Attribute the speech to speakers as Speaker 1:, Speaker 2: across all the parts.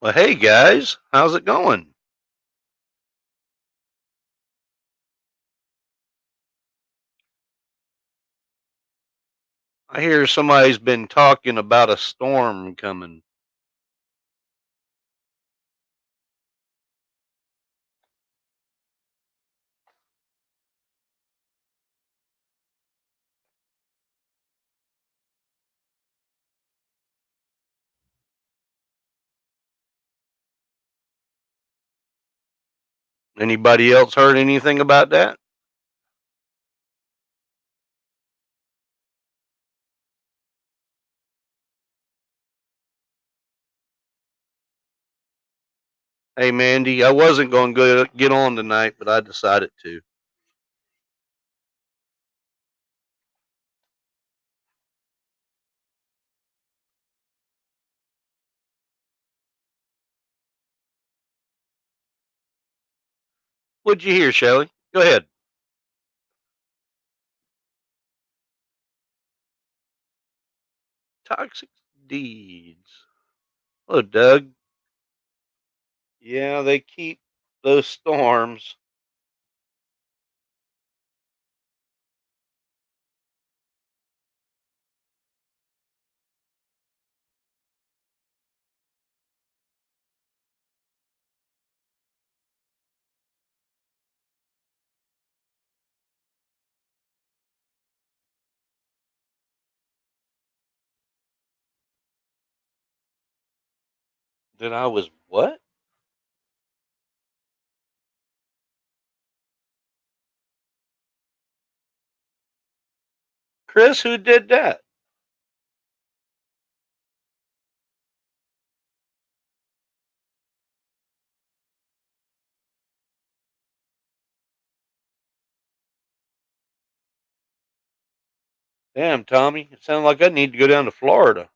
Speaker 1: Well, hey guys, how's it going? I hear somebody's been talking about a storm coming. Anybody else heard anything about that? Hey Mandy, I wasn't going to get on tonight, but I decided to. What'd you hear, Shelley? Go ahead. Toxic deeds. Oh, Doug. Yeah, they keep those storms. That I was what? Chris, who did that? Damn, Tommy. It sounds like I need to go down to Florida.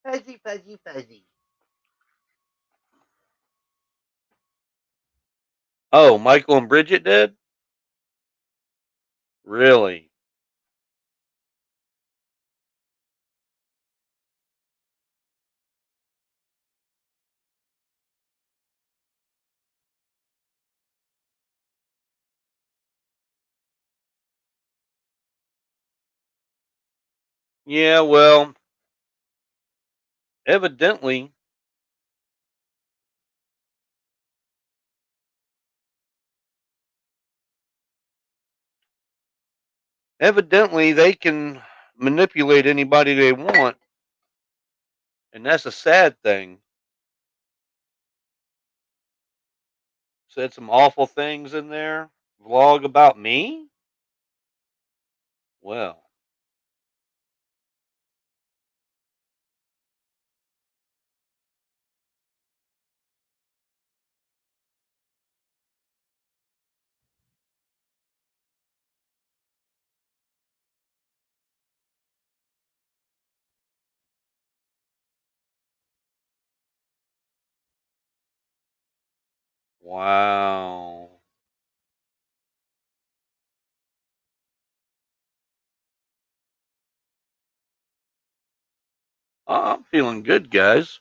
Speaker 1: Fuzzy, fuzzy, fuzzy. Oh, Michael and Bridget did? Really? Yeah, well, evidently, evidently they can manipulate anybody they want, and that's a sad thing. Said some awful things in there. Vlog about me? Well, wow. Oh, I'm feeling good, guys.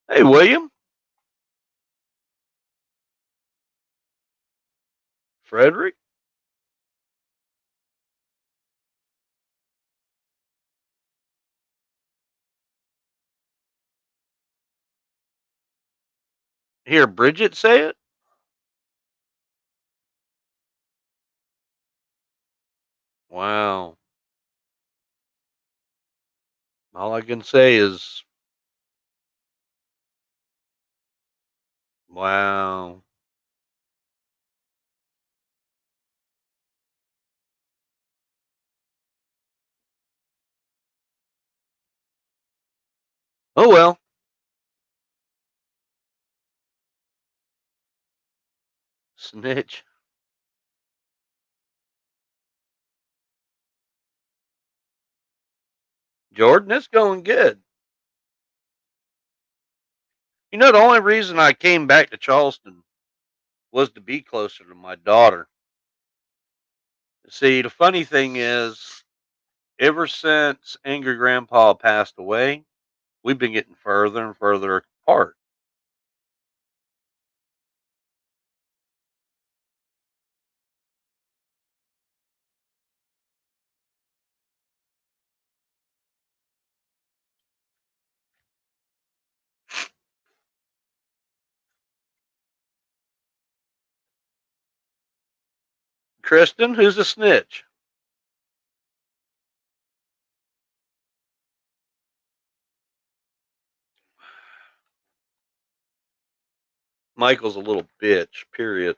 Speaker 1: Hey, William, Frederick, hear Bridget say it? Wow. All I can say is, wow. Oh, well. Snitch. Jordan, it's going good. The only reason I came back to Charleston was to be closer to my daughter. See, the funny thing is, ever since Angry Grandpa passed away, we've been getting further and further apart. Kristen, who's a snitch? Michael's a little bitch, period.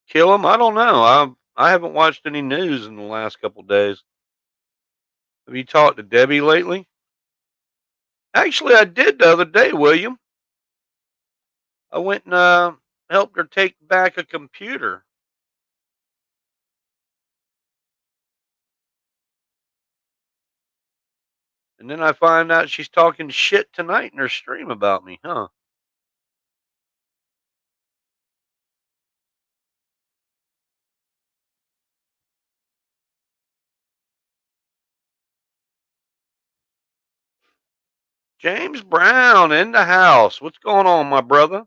Speaker 1: Kill him? I don't know. I haven't watched any news in the last couple days. Have you talked to Debbie lately? Actually, I did the other day, William. I went and helped her take back a computer. And then I find out she's talking shit tonight in her stream about me, huh? James Brown in the house. What's going on, my brother?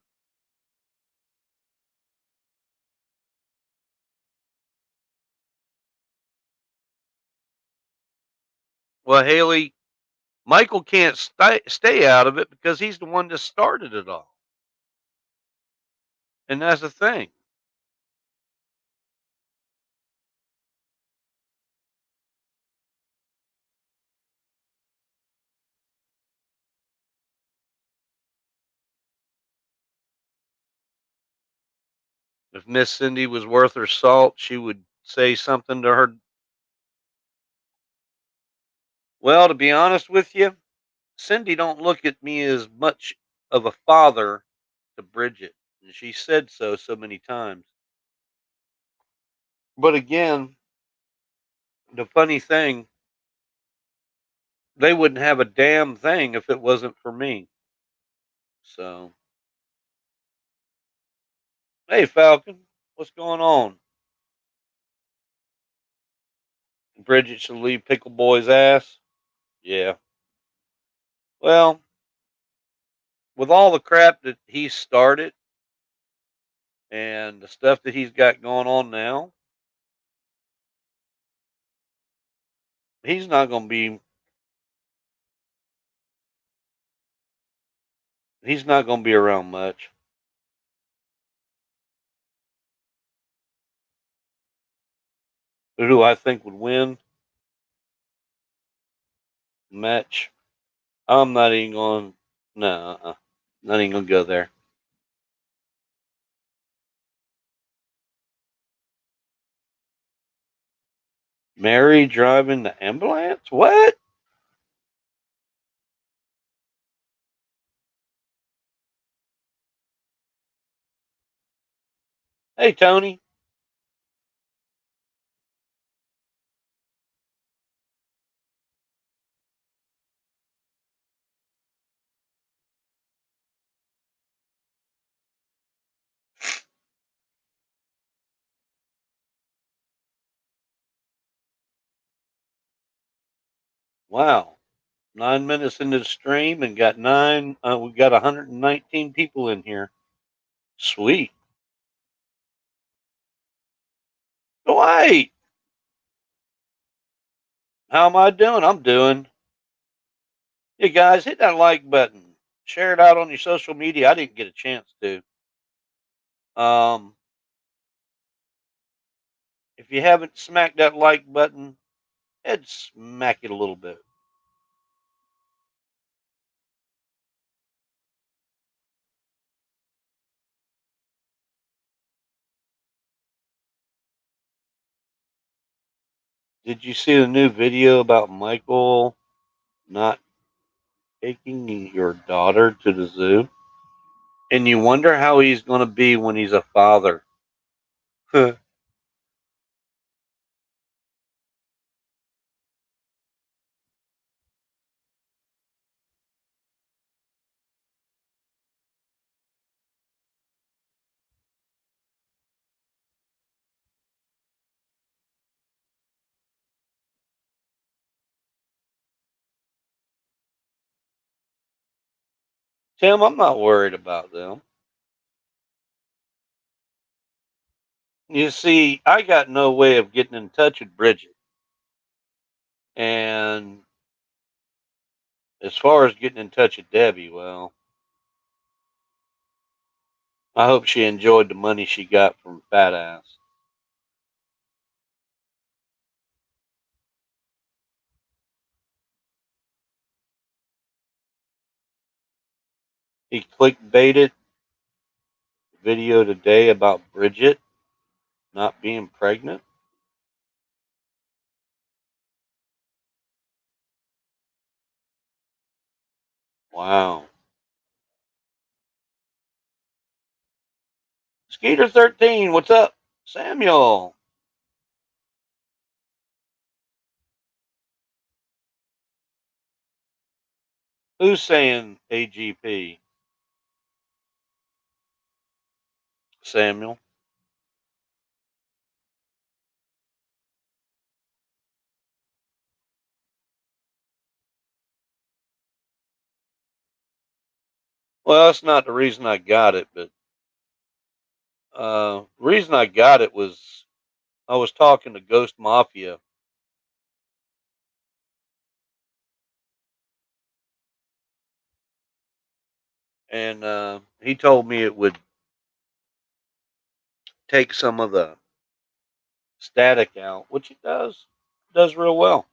Speaker 1: Well, Haley, Michael can't stay out of it because he's the one that started it all. And that's the thing. If Miss Cindy was worth her salt, she would say something to her. Well, to be honest with you, Cindy don't look at me as much of a father to Bridget. And she said so many times. But again, the funny thing, they wouldn't have a damn thing if it wasn't for me. So, hey, Falcon, what's going on? Bridget should leave Pickle Boy's ass. Yeah. Well, with all the crap that he started and the stuff that he's got going on now, he's not going to be he's not going to be around much. Who do I think would win the match? I'm not even going. No, not even going to go there. Mary driving the ambulance? What? Hey, Tony. Wow. 9 minutes into the stream and got nine. We got 119 people in here. Sweet. Dwight, how am I doing? I'm doing. Hey guys, hit that like button. Share it out on your social media. I didn't get a chance to. Um, if you haven't smacked that like button, head smack it a little bit. Did you see the new video about Michael not taking your daughter to the zoo? And you wonder how he's going to be when he's a father. Tim, I'm not worried about them. You see, I got no way of getting in touch with Bridget. And as far as getting in touch with Debbie, well, I hope she enjoyed the money she got from Fat Ass. He clickbaited video today about Bridget not being pregnant. Wow. Skeeter 13, what's up? Samuel. Who's saying AGP? Samuel. Well, that's not the reason I got it, but the reason I got it was I was talking to Ghost Mafia, and he told me it would take some of the static out, which it does. It does real well.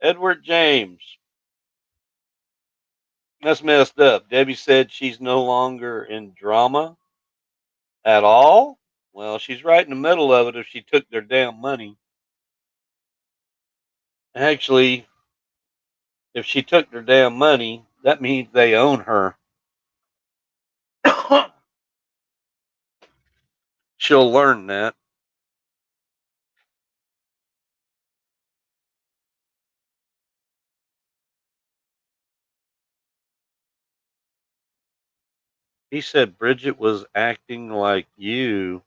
Speaker 1: Edward James. That's messed up. Debbie said she's no longer in drama at all. Well, she's right in the middle of it if she took their damn money. Actually, if she took their damn money, that means they own her. She'll learn that. He said Bridget was acting like you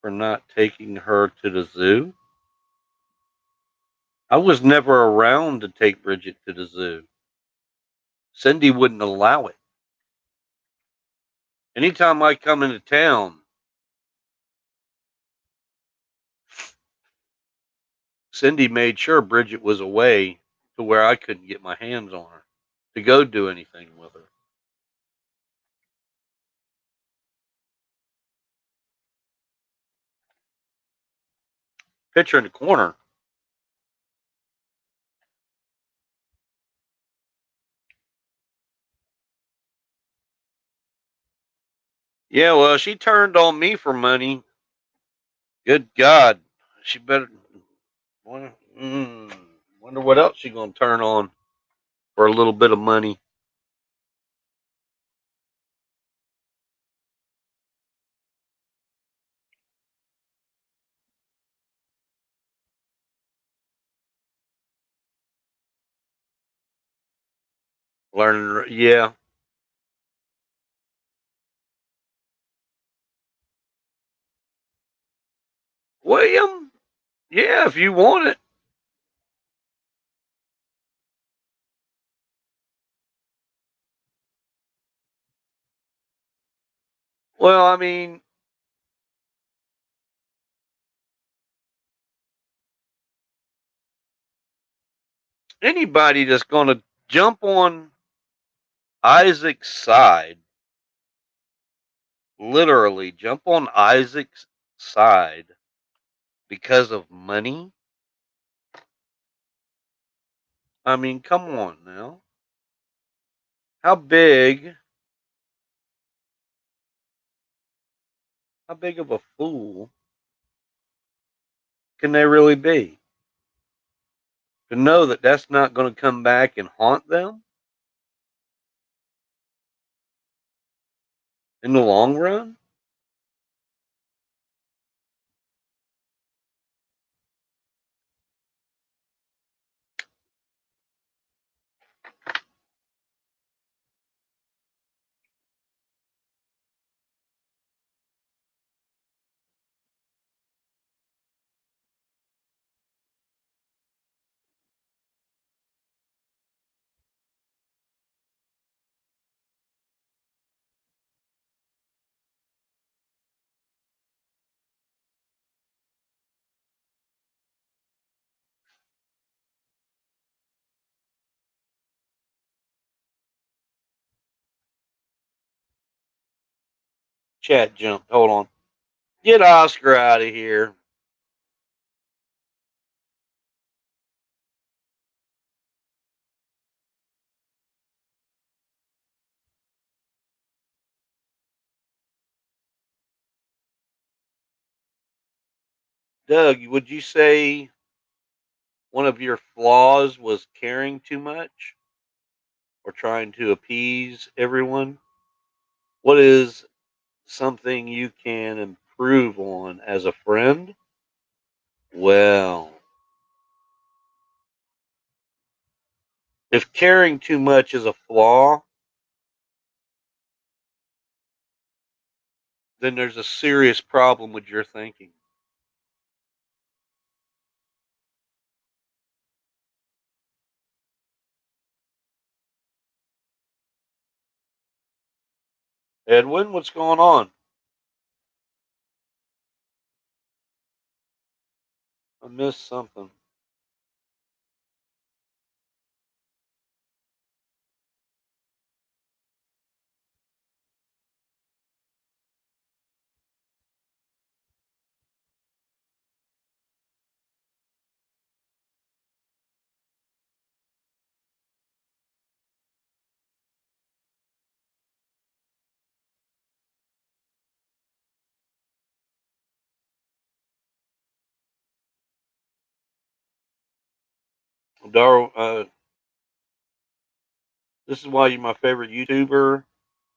Speaker 1: for not taking her to the zoo. I was never around to take Bridget to the zoo. Cindy wouldn't allow it. Anytime I come into town, Cindy made sure Bridget was away to where I couldn't get my hands on her to go do anything with her. Picture in the corner. Yeah, well, she turned on me for money. Good God. She better. Wonder, wonder what else she gonna turn on for a little bit of money. Learning, yeah. William, yeah, if you want it. Well, I mean, anybody that's gonna jump on Isaac's side, literally jump on Isaac's side because of money, I mean, come on now. How big how big of a fool can they really be to know that that's not going to come back and haunt them in the long run? Chat jumped. Hold on. Get Oscar out of here. Doug, would you say one of your flaws was caring too much or trying to appease everyone? What is something you can improve on as a friend? Well, if caring too much is a flaw, then there's a serious problem with your thinking. Edwin, what's going on? I missed something. This is why you're my favorite YouTuber.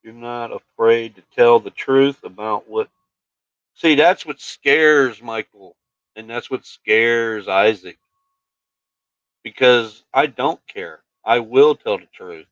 Speaker 1: You're not afraid to tell the truth about what. See, that's what scares Michael, and that's what scares Isaac because I don't care. I will tell the truth.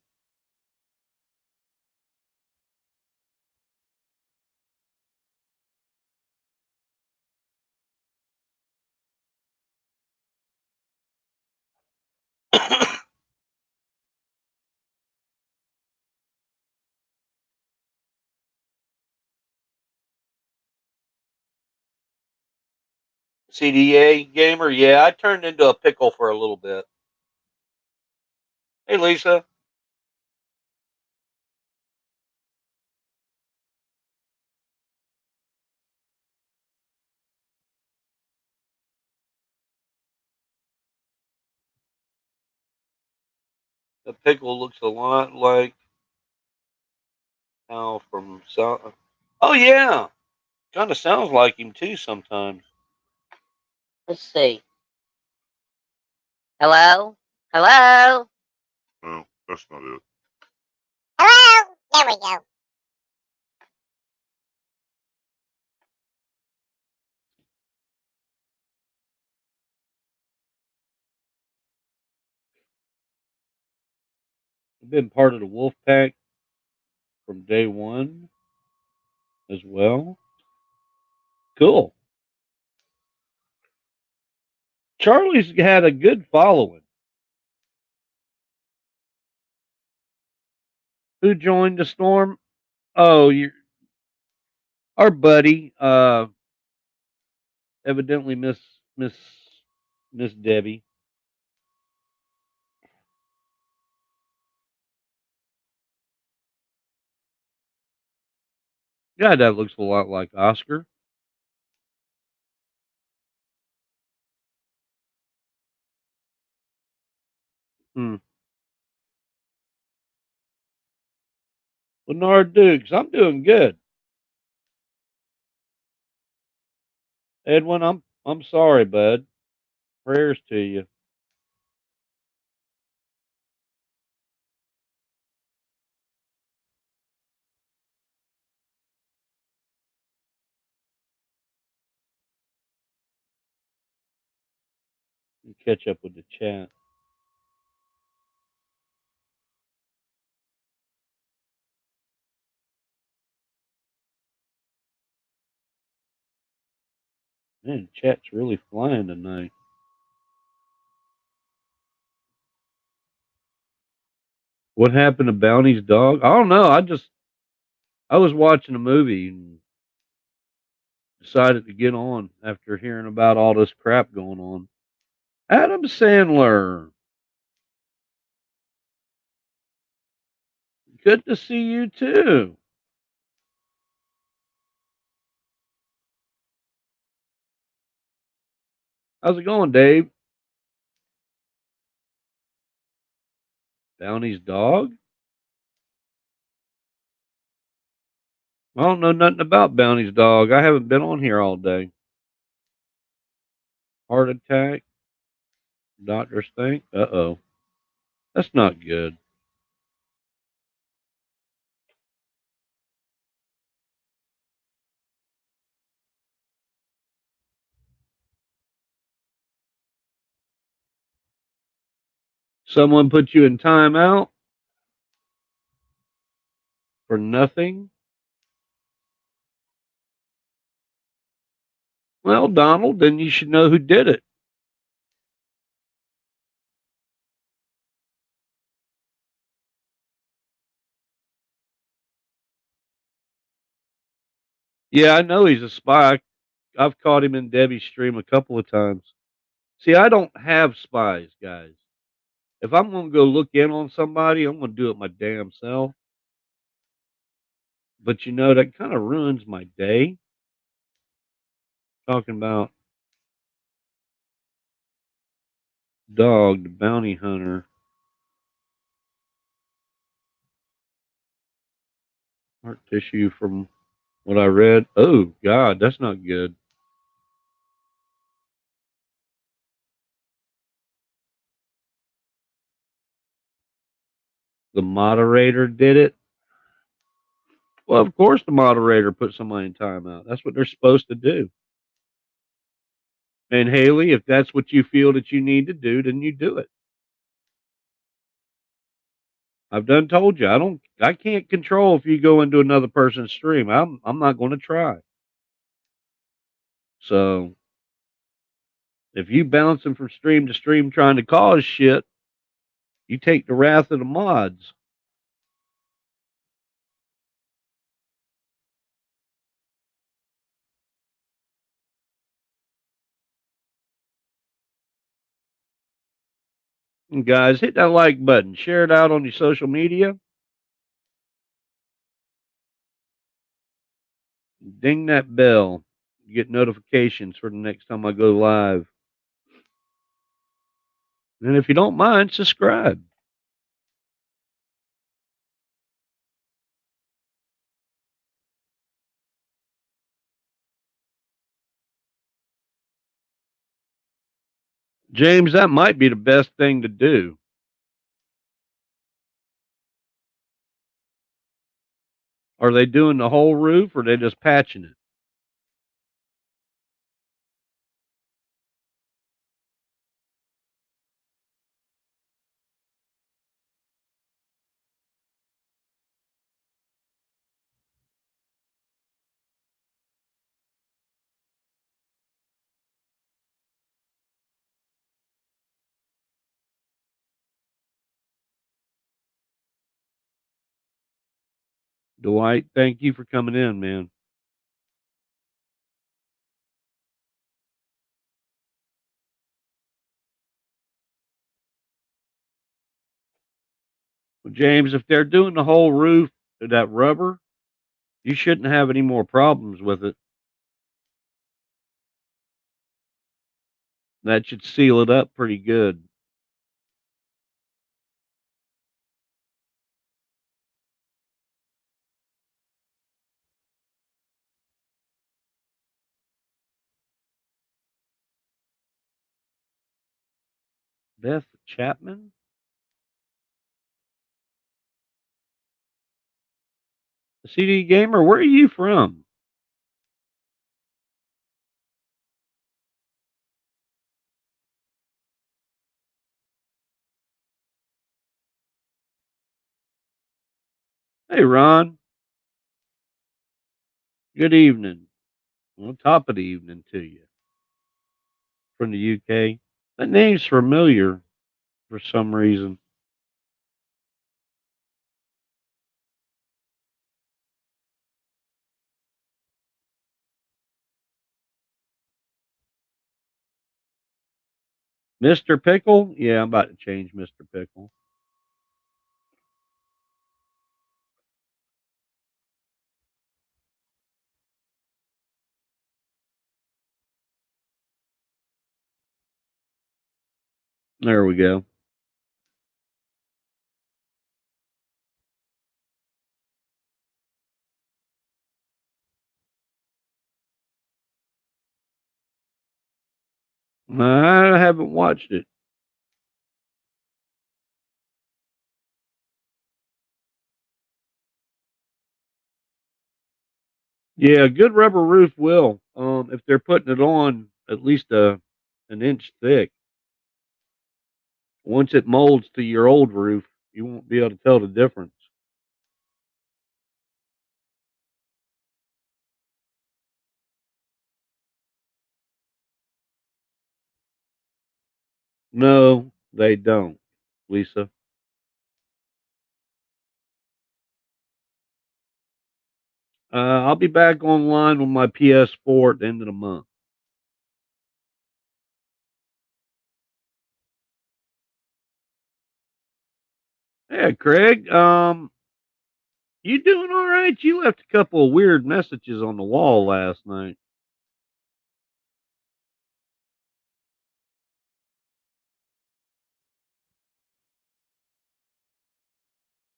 Speaker 1: CDA gamer, yeah, I turned into a pickle for a little bit. Hey, Lisa, the pickle looks a lot like Hal from South. Oh yeah, kind of sounds like him too sometimes. Let's see. Hello? Hello?
Speaker 2: No, that's not it.
Speaker 1: Hello? There we go. I've been part of the wolf pack from day one as well. Cool. Charlie's had a good following. Who joined the storm? Oh, you our buddy, evidently Miss Miss Debbie. Yeah, that looks a lot like Oscar. Hmm. Bernard Dukes, I'm doing good. Edwin, I'm sorry, bud. Prayers to you. You catch up with the chat. Man, chat's really flying tonight. What happened to Bounty's dog? I don't know. I was watching a movie and decided to get on after hearing about all this crap going on. Adam Sandler, good to see you too. How's it going, Dave? Bounty's dog? I don't know nothing about Bounty's dog. I haven't been on here all day. Heart attack? Doctors think? Uh oh. That's not good. Someone put you in timeout for nothing? Well, Donald, then you should know who did it. Yeah, I know he's a spy. I've caught him in Debbie's stream a couple of times. See, I don't have spies, guys. If I'm going to go look in on somebody, I'm going to do it my damn self. But that kind of ruins my day. Talking about Dog, the bounty hunter, heart tissue from what I read. Oh, God, that's not good. The moderator did it. Well, of course, the moderator put somebody in timeout. That's what they're supposed to do. And Haley, if that's what you feel that you need to do, then you do it. I've done told you I can't control if you go into another person's stream. I'm not going to try. So if you bouncing from stream to stream trying to cause shit, you take the wrath of the mods. And guys, hit that like button, share it out on your social media, ding that bell, you get notifications for the next time I go live. And if you don't mind, subscribe. James, that might be the best thing to do. Are they doing the whole roof or are they just patching it? Dwight, thank you for coming in, man. Well, James, if they're doing the whole roof of that rubber, you shouldn't have any more problems with it. That should seal it up pretty good. Beth Chapman? A CD gamer? Where are you from? Hey, Ron. Good evening. Well, top of the evening to you from the UK. That name's familiar for some reason. Mr. Pickle? Yeah, I'm about to change Mr. Pickle. There we go. I haven't watched it. Yeah, a good rubber roof will. If they're putting it on at least an inch thick. Once it molds to your old roof, you won't be able to tell the difference. No, they don't, Lisa. I'll be back online with my PS4 at the end of the month. Yeah, Craig. You doing all right? You left a couple of weird messages on the wall last night.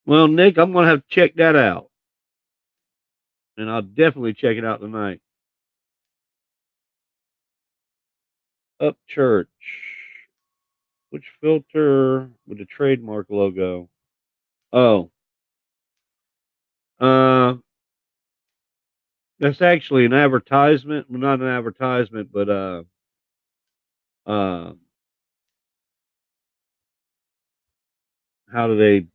Speaker 1: Well, Nick, I'm gonna have to check that out, and I'll definitely check it out tonight. Up church. Which filter with the trademark logo? Oh, uh, that's actually an advertisement. Well, not an advertisement, but uh, how do they?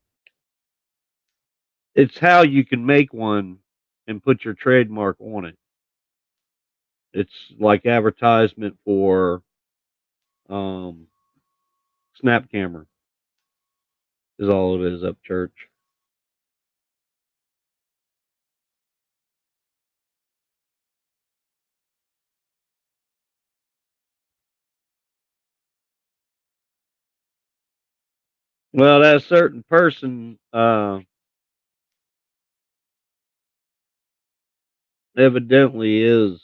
Speaker 1: It's how you can make one and put your trademark on it. It's like advertisement for um, Snap Camera is all it is up church. Well, that certain person evidently is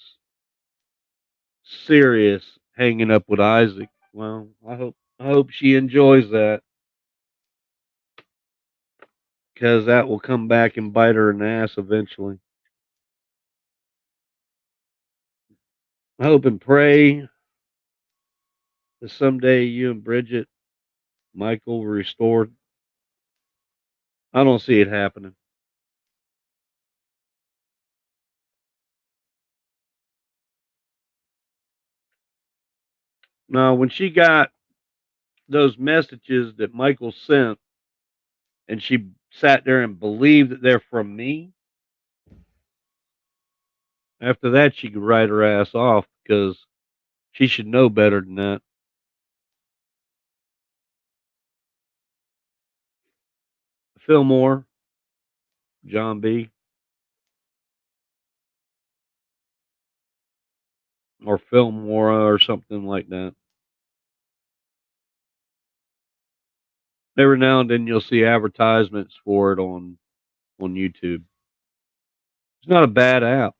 Speaker 1: serious hanging up with Isaac. Well, I hope she enjoys that because that will come back and bite her in the ass eventually. I hope and pray that someday you and Bridget, Michael, will restored. I don't see it happening. Now, when she got those messages that Michael sent, and she sat there and believed that they're from me, after that she could write her ass off because she should know better than that. Fillmore, John B, or Fillmore or something like that. Every now and then you'll see advertisements for it on YouTube. It's not a bad app.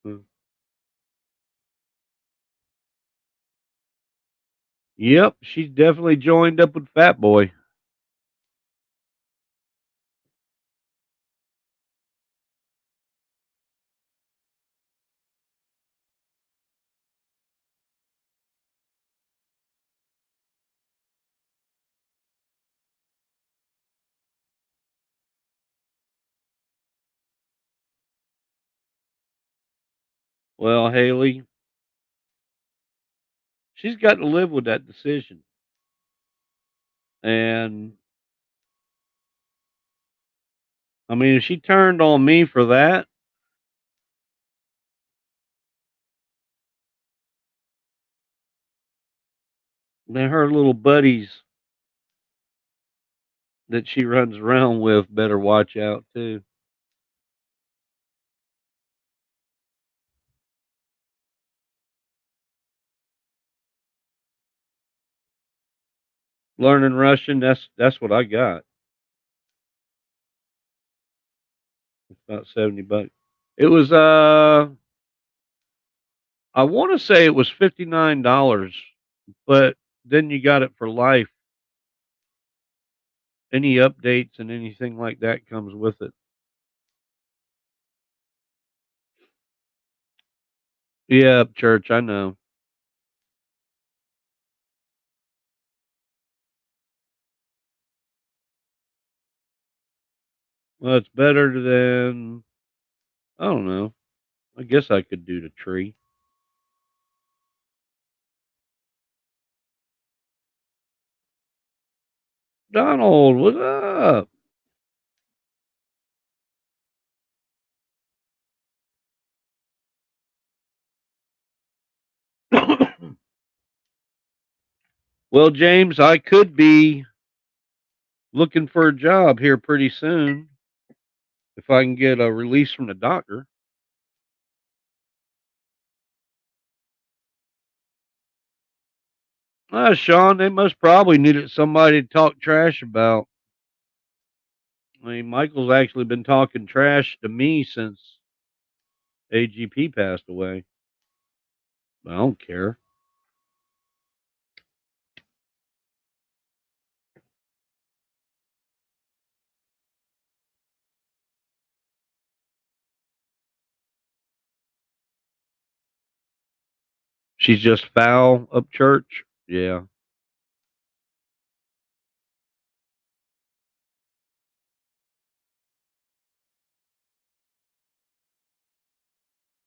Speaker 1: Mm. Yep, she's definitely joined up with Fat Boy. Well, Haley, she's got to live with that decision. And I mean, if she turned on me for that, then her little buddies that she runs around with better watch out too. Learning Russian, that's what I got. It's about $70. It was I want to say it was $59, but then you got it for life. Any updates and anything like that comes with it. Yeah, church, I know. Well, it's better than I don't know. I guess I could do the tree. Donald, what's up? Well, James, I could be looking for a job here pretty soon if I can get a release from the doctor. Sean, they must probably needed somebody to talk trash about. I mean, Michael's actually been talking trash to me since AGP passed away. I don't care. She's just foul up church. Yeah.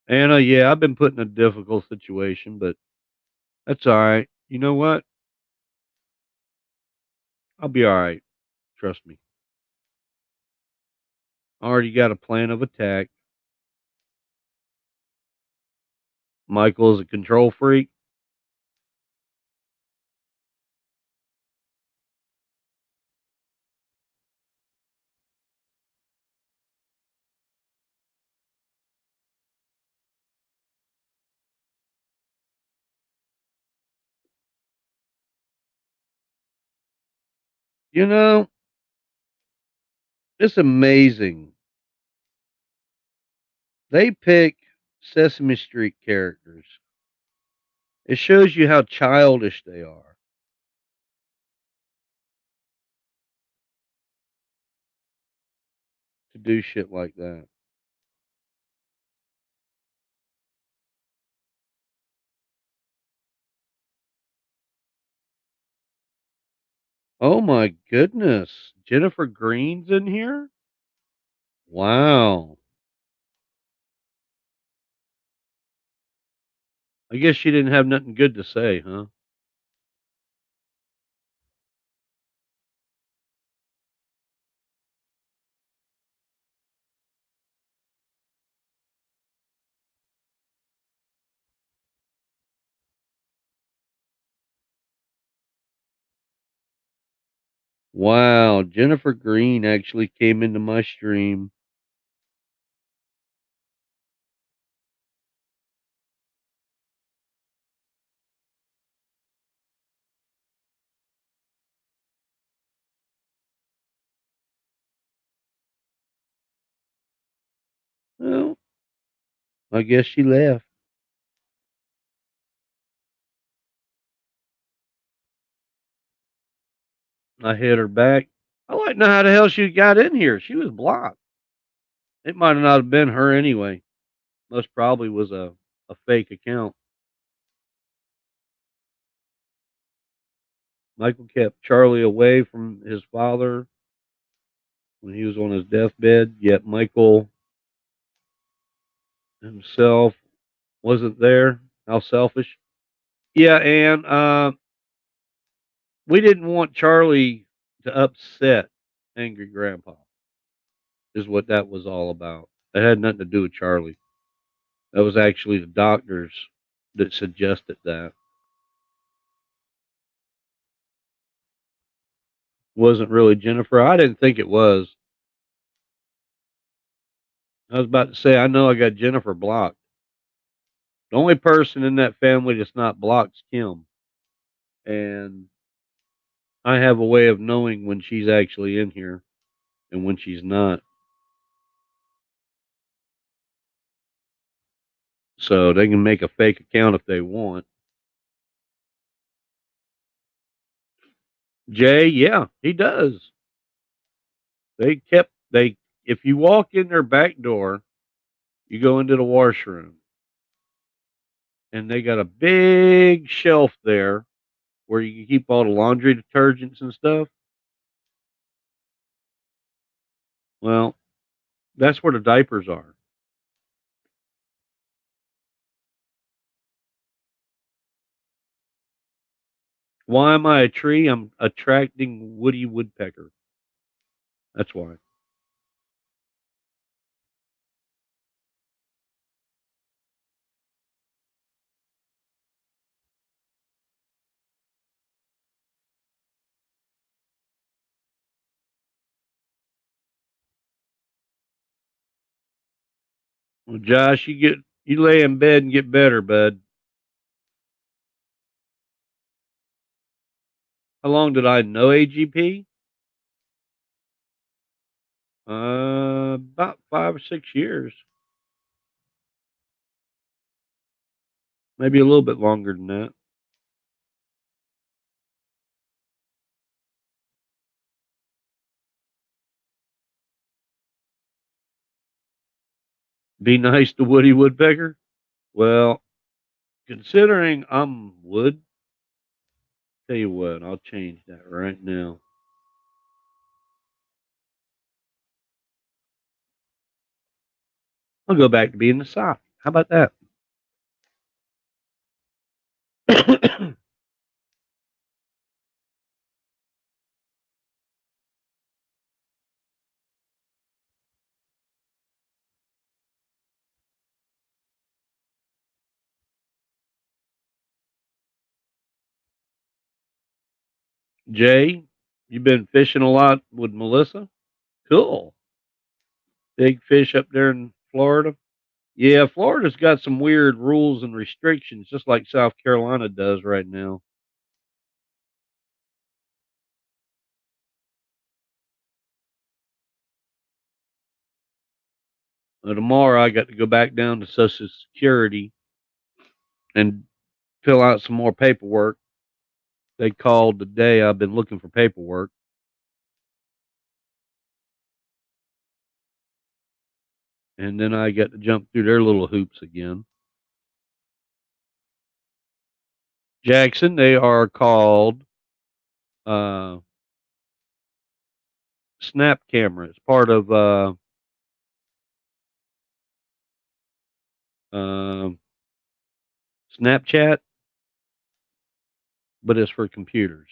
Speaker 1: Anna, yeah, I've been put in a difficult situation, but that's all right. You know what? I'll be all right. Trust me. I already got a plan of attack. Michael is a control freak. You know, it's amazing. They pick Sesame Street characters. It shows you how childish they are to do shit like that. Oh my goodness. Jennifer Green's in here? Wow. I guess she didn't have nothing good to say, huh? Wow. Jennifer Green actually came into my stream. Well, I guess she left. I hit her back. I like to know how the hell she got in here. She was blocked. It might not have been her anyway. Most probably was a fake account. Michael kept Charlie away from his father when he was on his deathbed, yet Michael himself wasn't there. How selfish. Yeah, and we didn't want Charlie to upset Angry Grandpa, is what that was all about. It had nothing to do with Charlie. That was actually the doctors that suggested that. Wasn't really Jennifer. I didn't think it was. I was about to say, I know I got Jennifer blocked. The only person in that family that's not blocked is Kim. And I have a way of knowing when she's actually in here and when she's not. So they can make a fake account if they want. Jay, yeah, he does. They if you walk in their back door, you go into the washroom and they got a big shelf there where you can keep all the laundry detergents and stuff. Well, that's where the diapers are. Why am I a tree? I'm attracting Woody Woodpecker. That's why. Well, Josh, you lay in bed and get better, bud. How long did I know AGP? About 5 or 6 years, maybe a little bit longer than that. Be nice to Woody Woodpecker. Well, considering I'm wood, tell you what, I'll change that right now. I'll go back to being the sock. How about that? Jay, you been fishing a lot with Melissa? Cool. Big fish up there in Florida? Yeah, Florida's got some weird rules and restrictions, just like South Carolina does right now. Tomorrow, I got to go back down to Social Security and fill out some more paperwork. They called today. I've been looking for paperwork, and then I got to jump through their little hoops again. Jackson, they are called uh, Snap Camera. It's part of uh, Snapchat, but it's for computers.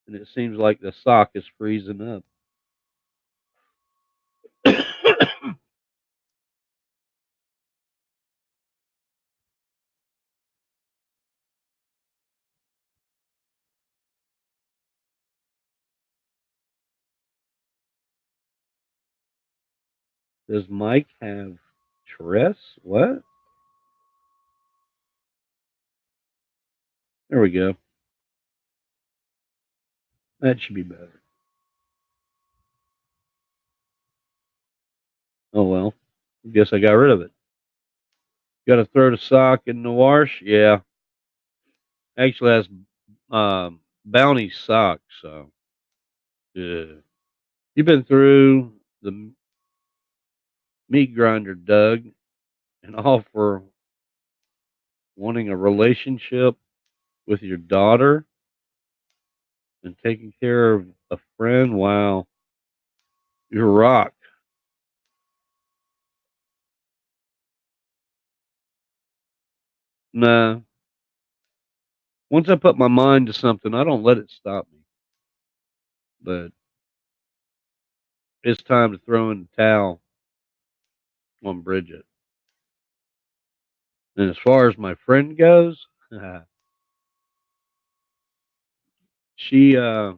Speaker 1: And it seems like the sock is freezing up. Does Mike have Tress? What? There we go. That should be better. Oh well. Guess I got rid of it. Got to throw the sock in the wash. Yeah, actually that's Bounty socks. So yeah. You've been through the meat grinder, Doug, and all for wanting a relationship with your daughter and taking care of a friend. Wow, you're a rock. Nah, once I put my mind to something, I don't let it stop me. But it's time to throw in the towel on Bridget. And as far as my friend goes, she uh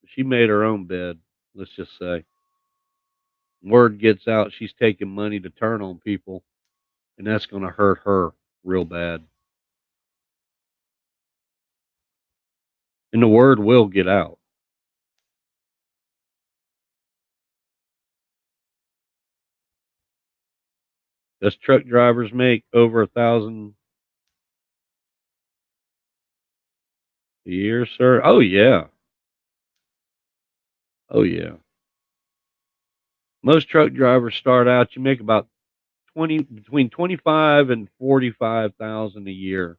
Speaker 1: she made her own bed. Let's just say word gets out she's taking money to turn on people, and that's going to hurt her real bad. And the word will get out. Does truck drivers make over 1,000 a year, sir? Oh yeah, oh yeah. Most truck drivers start out. You make about 20 between 25 and 45,000 a year,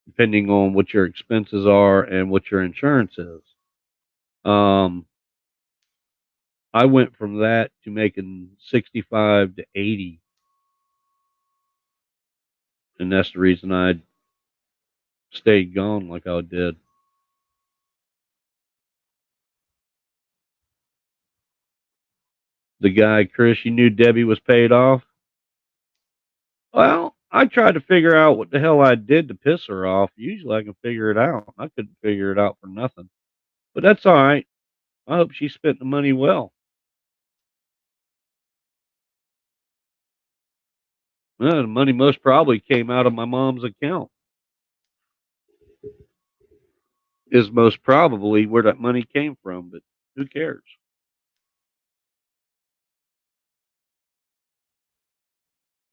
Speaker 1: depending on what your expenses are and what your insurance is. Um, I went from that to making 65 to 80, and that's the reason I stayed gone like I did. The guy, Chris, you knew Debbie was paid off. Well, I tried to figure out what the hell I did to piss her off. Usually I can figure it out. I couldn't figure it out for nothing. But that's all right. I hope she spent the money well. Well, the money most probably came out of my mom's account. Is most probably where that money came from, but who cares?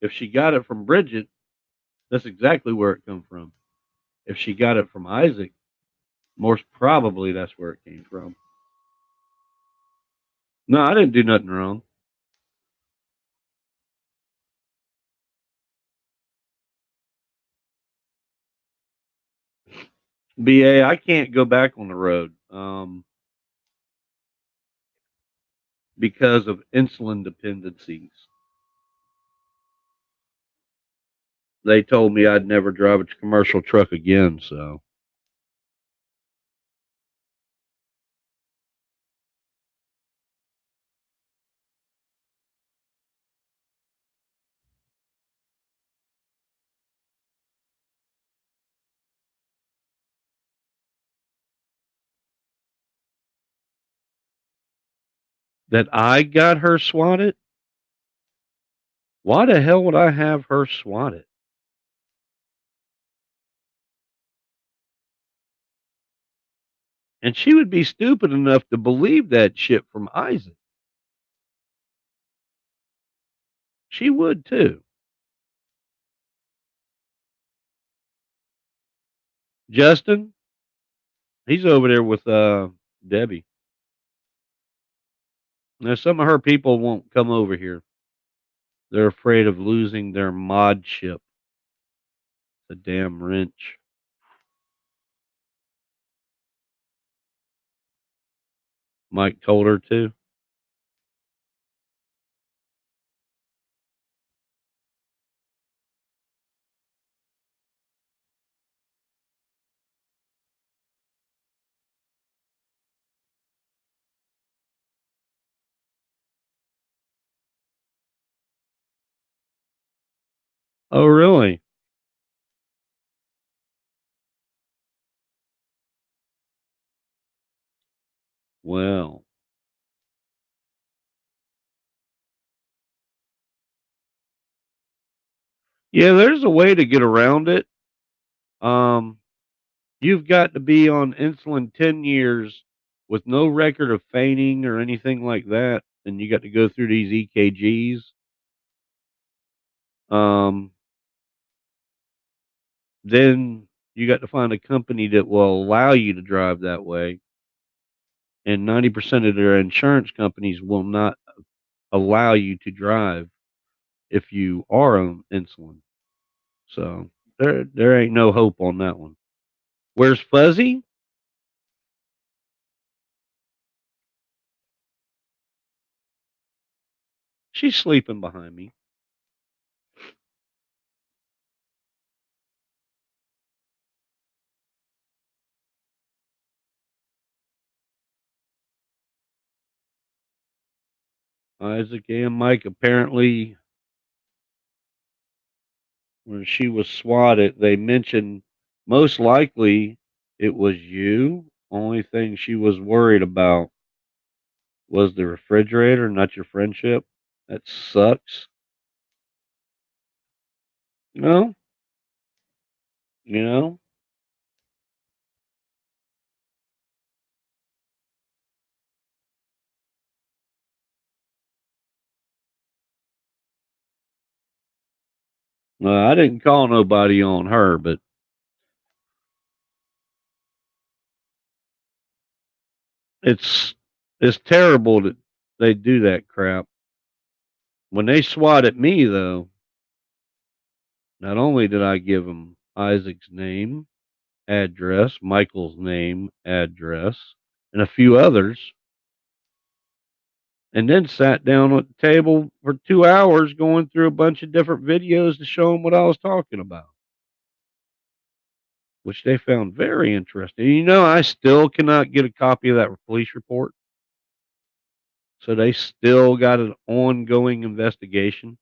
Speaker 1: If she got it from Bridget, that's exactly where it come from. If she got it from Isaac, most probably that's where it came from. No, I didn't do nothing wrong. BA, I can't go back on the road because of insulin dependencies. They told me I'd never drive a commercial truck again. So that I got her swatted. Why the hell would I have her swatted? And she would be stupid enough to believe that shit from Isaac. She would too. Justin, he's over there with Debbie. Now some of her people won't come over here. They're afraid of losing their modship. The damn wrench. Mike told her to. Oh, really? Well, yeah, there's a way to get around it. Um, you've got to be on insulin 10 years with no record of fainting or anything like that, and you got to go through these EKGs. Um, then you got to find a company that will allow you to drive that way, and 90% of their insurance companies will not allow you to drive if you are on insulin. So there ain't no hope on that one. Where's Fuzzy? She's sleeping behind me. Isaac and Mike apparently, when she was swatted, they mentioned most likely it was you. Only thing she was worried about was the refrigerator, not your friendship. That sucks. No, you know, I didn't call nobody on her, but it's it's terrible that they do that crap. When they swat at me, though, not only did I give them Isaac's name, address, Michael's name, address, and a few others, and then sat down at the table for 2 hours going through a bunch of different videos to show them what I was talking about, which they found very interesting. I still cannot get a copy of that police report. So they still got an ongoing investigation.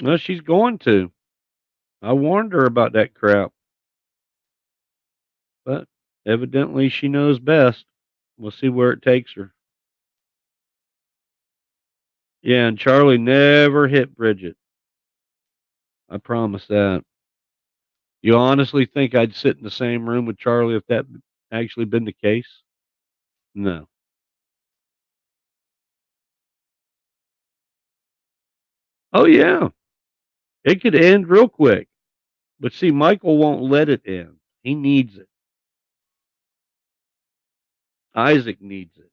Speaker 1: Well, she's going to. I warned her about that crap, but evidently she knows best. We'll see where it takes her. Yeah, and Charlie never hit Bridget. I promise that. You honestly think I'd sit in the same room with Charlie if that actually been the case? No. Oh yeah, it could end real quick. But see, Michael won't let it end. He needs it. Isaac needs it.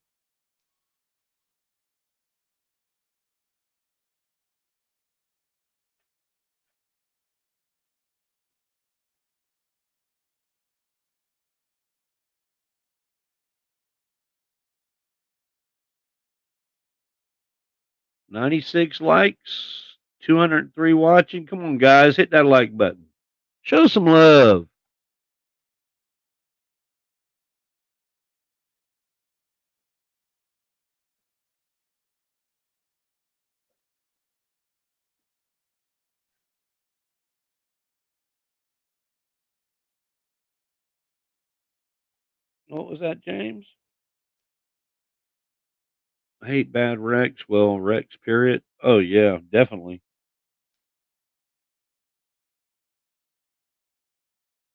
Speaker 1: 96 likes, 203 watching. Come on, guys, hit that like button. Show some love. What was that, James? I hate bad Rex. Well, Rex, period. Oh, yeah, definitely.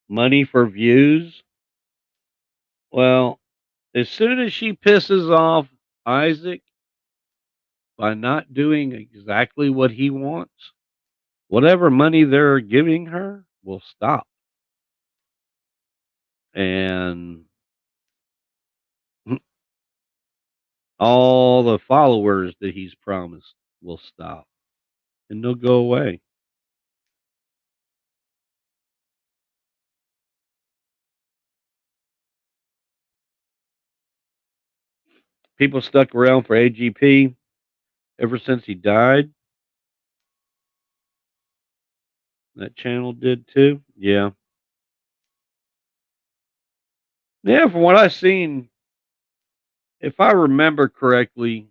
Speaker 1: Money for views. Well, as soon as she pisses off Isaac by not doing exactly what he wants, whatever money they're giving her will stop. And all the followers that he's promised will stop and they'll go away. People stuck around for AGP ever since he died. That channel did too. Yeah. Yeah, from what I've seen, if I remember correctly,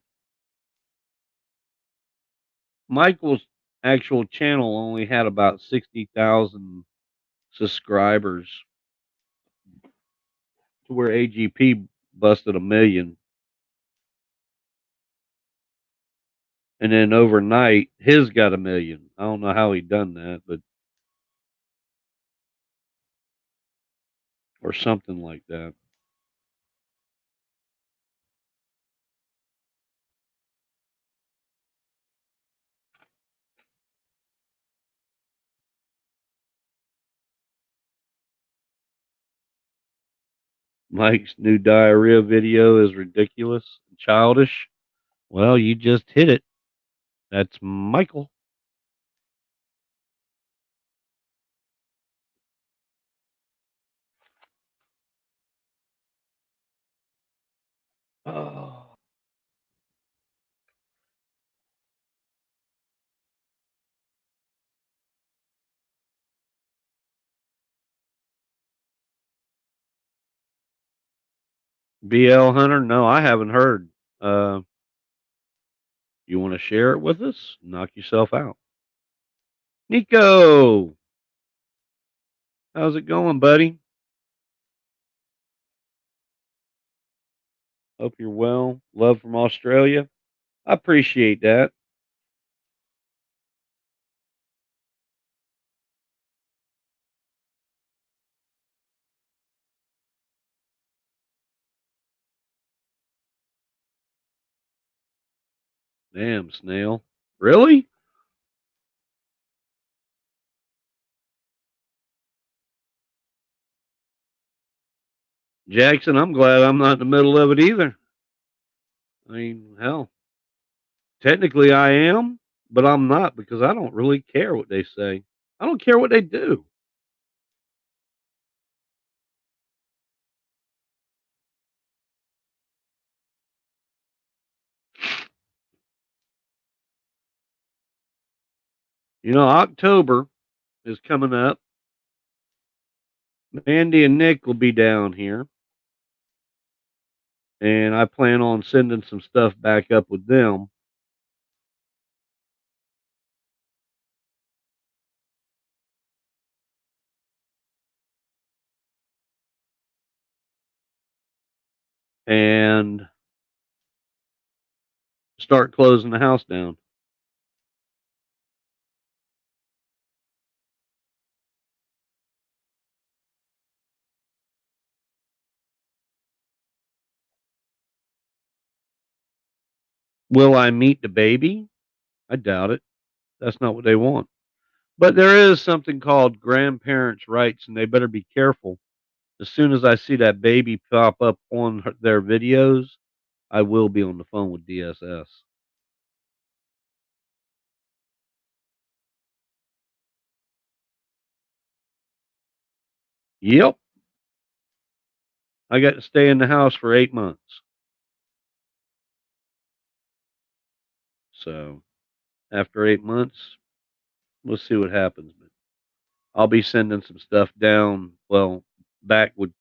Speaker 1: Michael's actual channel only had about 60,000 subscribers to where AGP busted 1 million, and then overnight his got 1 million. I don't know how he done that, but or something like that. Mike's new diarrhea video is ridiculous, and childish. Well, you just hit it. That's Michael. Oh. BL Hunter? No, I haven't heard. Uh, you want to share it with us? Knock yourself out. Nico, how's it going, buddy? Hope you're well. Love from Australia. I appreciate that. Damn, snail. Really? Jackson, I'm glad I'm not in the middle of it either. I mean, hell, technically I am, but I'm not because I don't really care what they say. I don't care what they do. October is coming up. Mandy and Nick will be down here, and I plan on sending some stuff back up with them. And start closing the house down. Will I meet the baby? I doubt it. That's not what they want. But there is something called grandparents' rights, and they better be careful. As soon as I see that baby pop up on their videos, I will be on the phone with DSS. Yep. I got to stay in the house for 8 months. So after 8 months, we'll see what happens. But I'll be sending some stuff down. Well, back with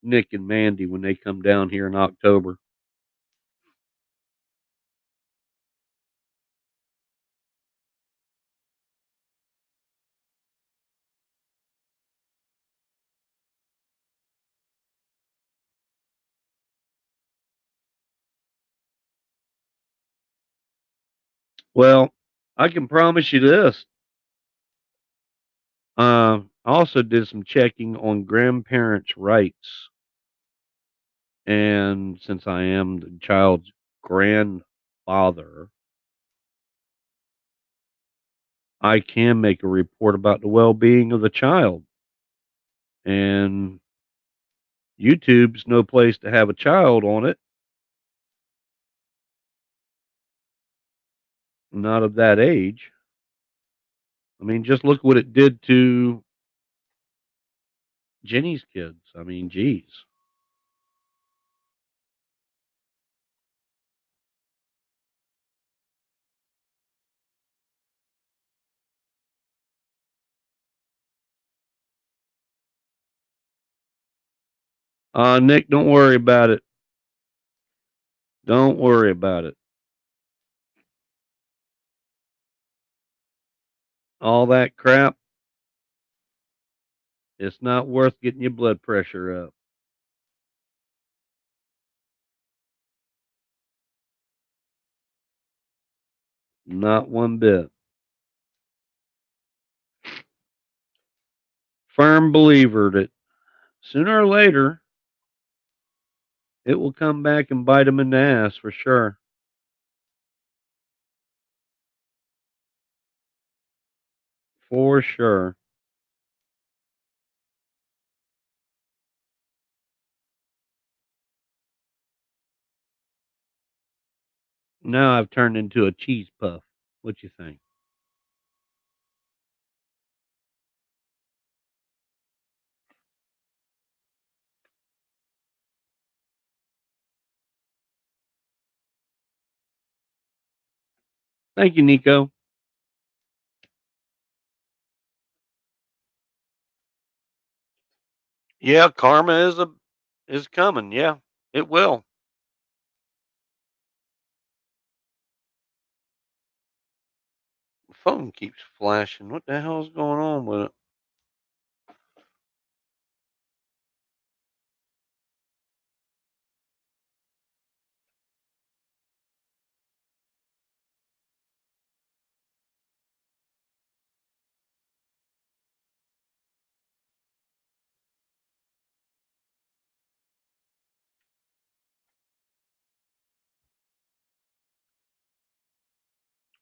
Speaker 1: Nick and Mandy when they come down here in October. Well, I can promise you this. I also did some checking on grandparents' rights, and since I am the child's grandfather, I can make a report about the well-being of the child. And YouTube's no place to have a child on it, not of that age. I mean, just look what it did to Jenny's kids. I mean, geez. Nick, don't worry about it. Don't worry about it. All that crap, it's not worth getting your blood pressure up. Not one bit. Firm believer that sooner or later it will come back and bite him in the ass for sure. For sure. Now I've turned into a cheese puff. What you think? Thank you, Nico. Yeah, karma is coming. Yeah, it will. The phone keeps flashing. What the hell is going on with it?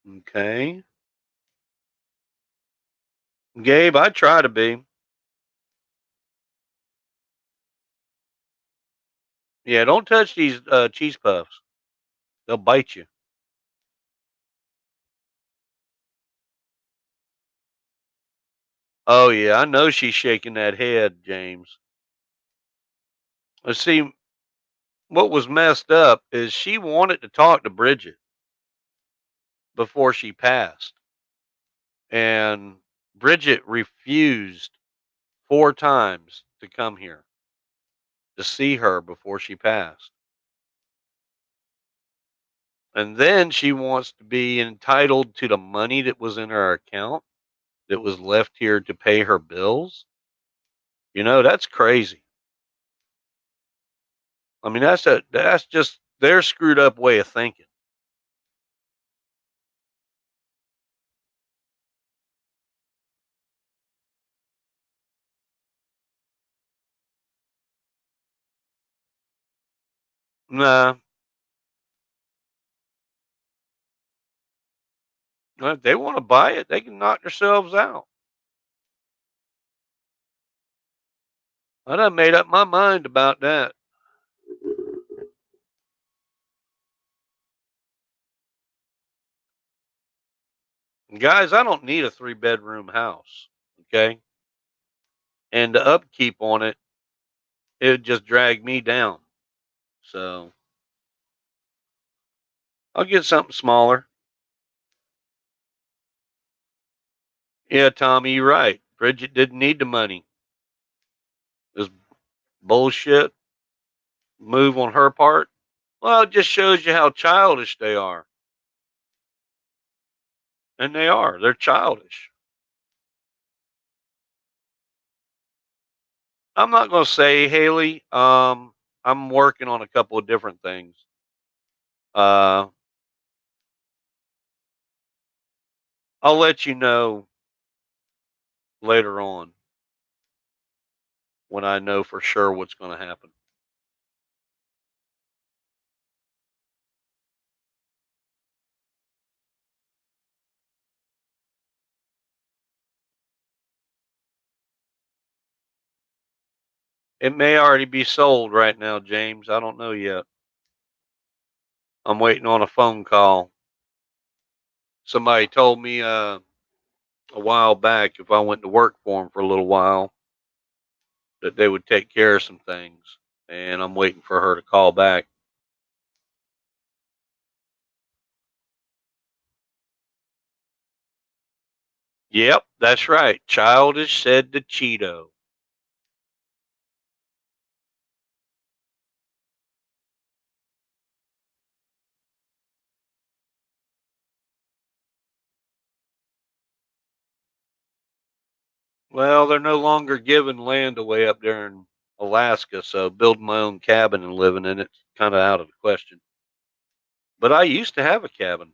Speaker 1: Okay. Gabe, I try to be. Yeah, don't touch these cheese puffs. They'll bite you. Oh yeah, I know she's shaking that head, James. Let's see. What was messed up is she wanted to talk to Bridget before she passed, and Bridget refused 4 times to come here to see her before she passed. And then she wants to be entitled to the money that was in her account that was left here to pay her bills. That's crazy. I mean, that's just their screwed up way of thinking. Nah, if they want to buy it, they can knock themselves out. I done made up my mind about that. Guys, I don't need a 3 bedroom house. Okay. And the upkeep on it, it would just drag me down. So I'll get something smaller. Yeah, Tommy, you're right. Bridget didn't need the money. It was bullshit move on her part. Well, it just shows you how childish they are. And they are. They're childish. I'm not going to say, Haley. I'm working on a couple of different things. Uh, I'll let you know later on when I know for sure what's going to happen. It may already be sold right now, James. I don't know yet. I'm waiting on a phone call. Somebody told me a while back if I went to work for them for a little while that they would take care of some things, and I'm waiting for her to call back. Yep, that's right. Childish said to Cheeto. Well, they're no longer giving land away up there in Alaska, so building my own cabin and living in it's kind of out of the question. But I used to have a cabin.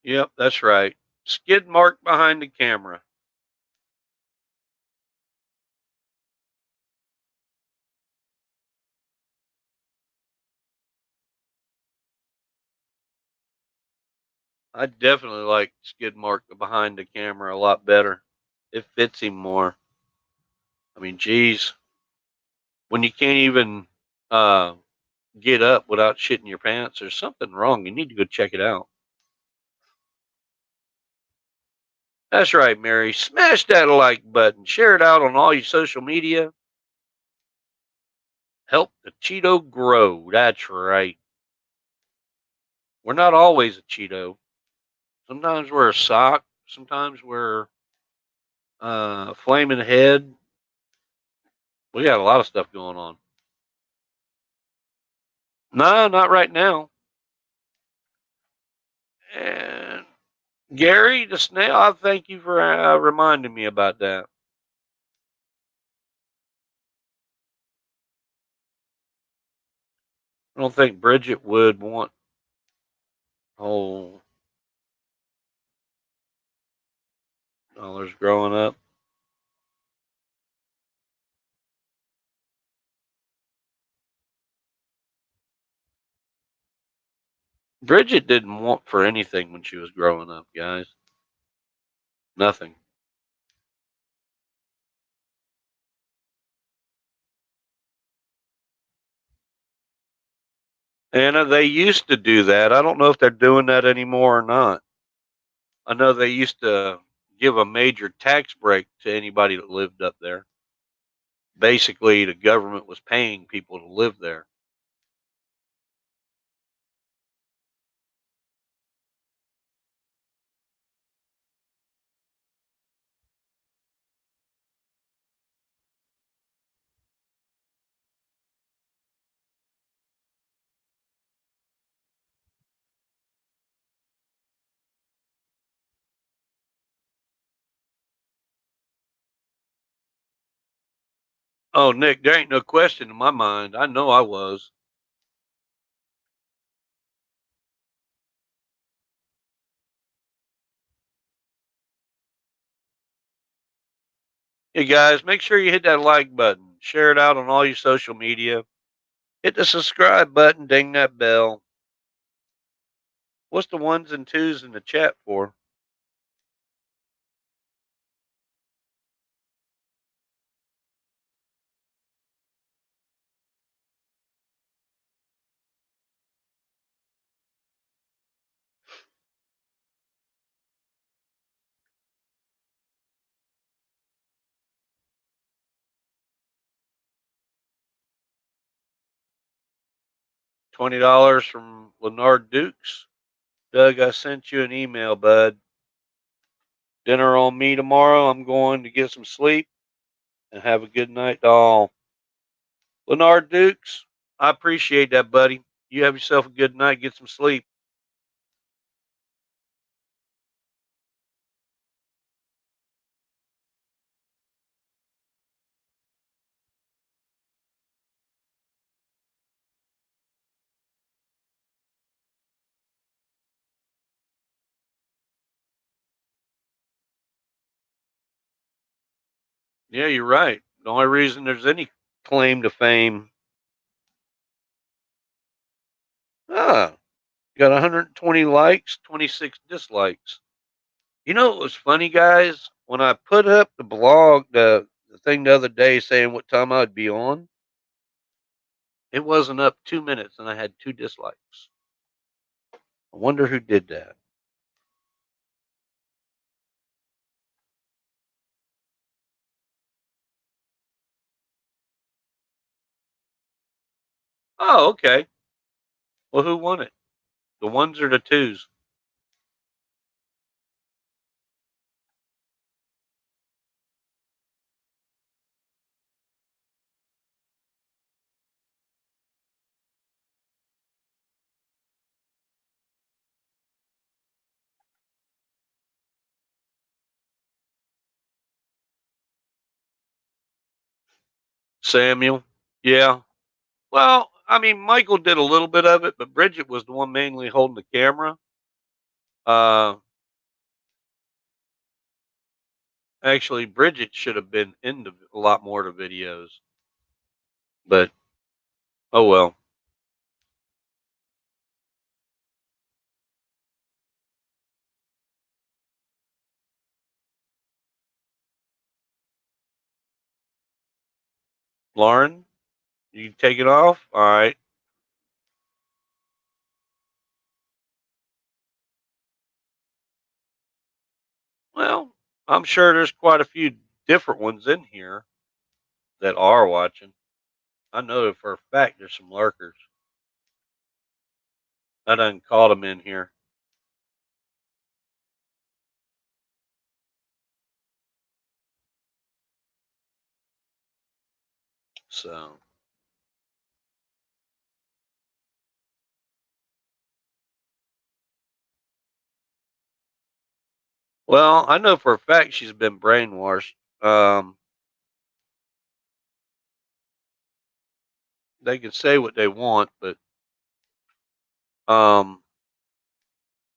Speaker 1: Yep, that's right. Skid mark behind the camera. I definitely like skid mark behind the camera a lot better. It fits him more. I mean, geez, when you can't even uh, get up without shitting your pants, there's something wrong. You need to go check it out. That's right, Mary. Smash that like button. Share it out on all your social media. Help the Cheeto grow. That's right. We're not always a Cheeto. Sometimes we're a sock. Sometimes we're flaming head. We got a lot of stuff going on. No, not right now. And Gary the snail, I thank you for reminding me about that. I don't think Bridget would want whole dollars growing up. Bridget didn't want for anything when she was growing up, guys. Nothing. And they used to do that. I don't know if they're doing that anymore or not. I know they used to give a major tax break to anybody that lived up there. Basically, the government was paying people to live there. Oh, Nick, there ain't no question in my mind. I know I was. Hey, guys, make sure you hit that like button. Share it out on all your social media. Hit the subscribe button. Ding that bell. What's the ones and twos in the chat for? $20 from Leonard Dukes. Doug, I sent you an email, bud. Dinner on me tomorrow. I'm going to get some sleep and have a good night to all. Leonard Dukes, I appreciate that, buddy. You have yourself a good night. Get some sleep. Yeah, you're right. The only reason there's any claim to fame, ah, got 120 likes, 26 dislikes. You know what was funny, guys? When I put up the blog, the thing the other day saying what time I'd be on, it wasn't up 2 minutes and I had two dislikes. I wonder who did that. Oh, okay. Well, who won it? The ones or the twos? Samuel? Yeah. Well, I mean, Michael did a little bit of it, but Bridget was the one mainly holding the camera. Uh, Actually, Bridget should have been into a lot more of the videos, but oh well. Lauren, you take it off. All right. Well, I'm sure there's quite a few different ones in here that are watching. I know for a fact there's some lurkers. I done caught them in here. So, well, I know for a fact she's been brainwashed. Um, they can say what they want, but um,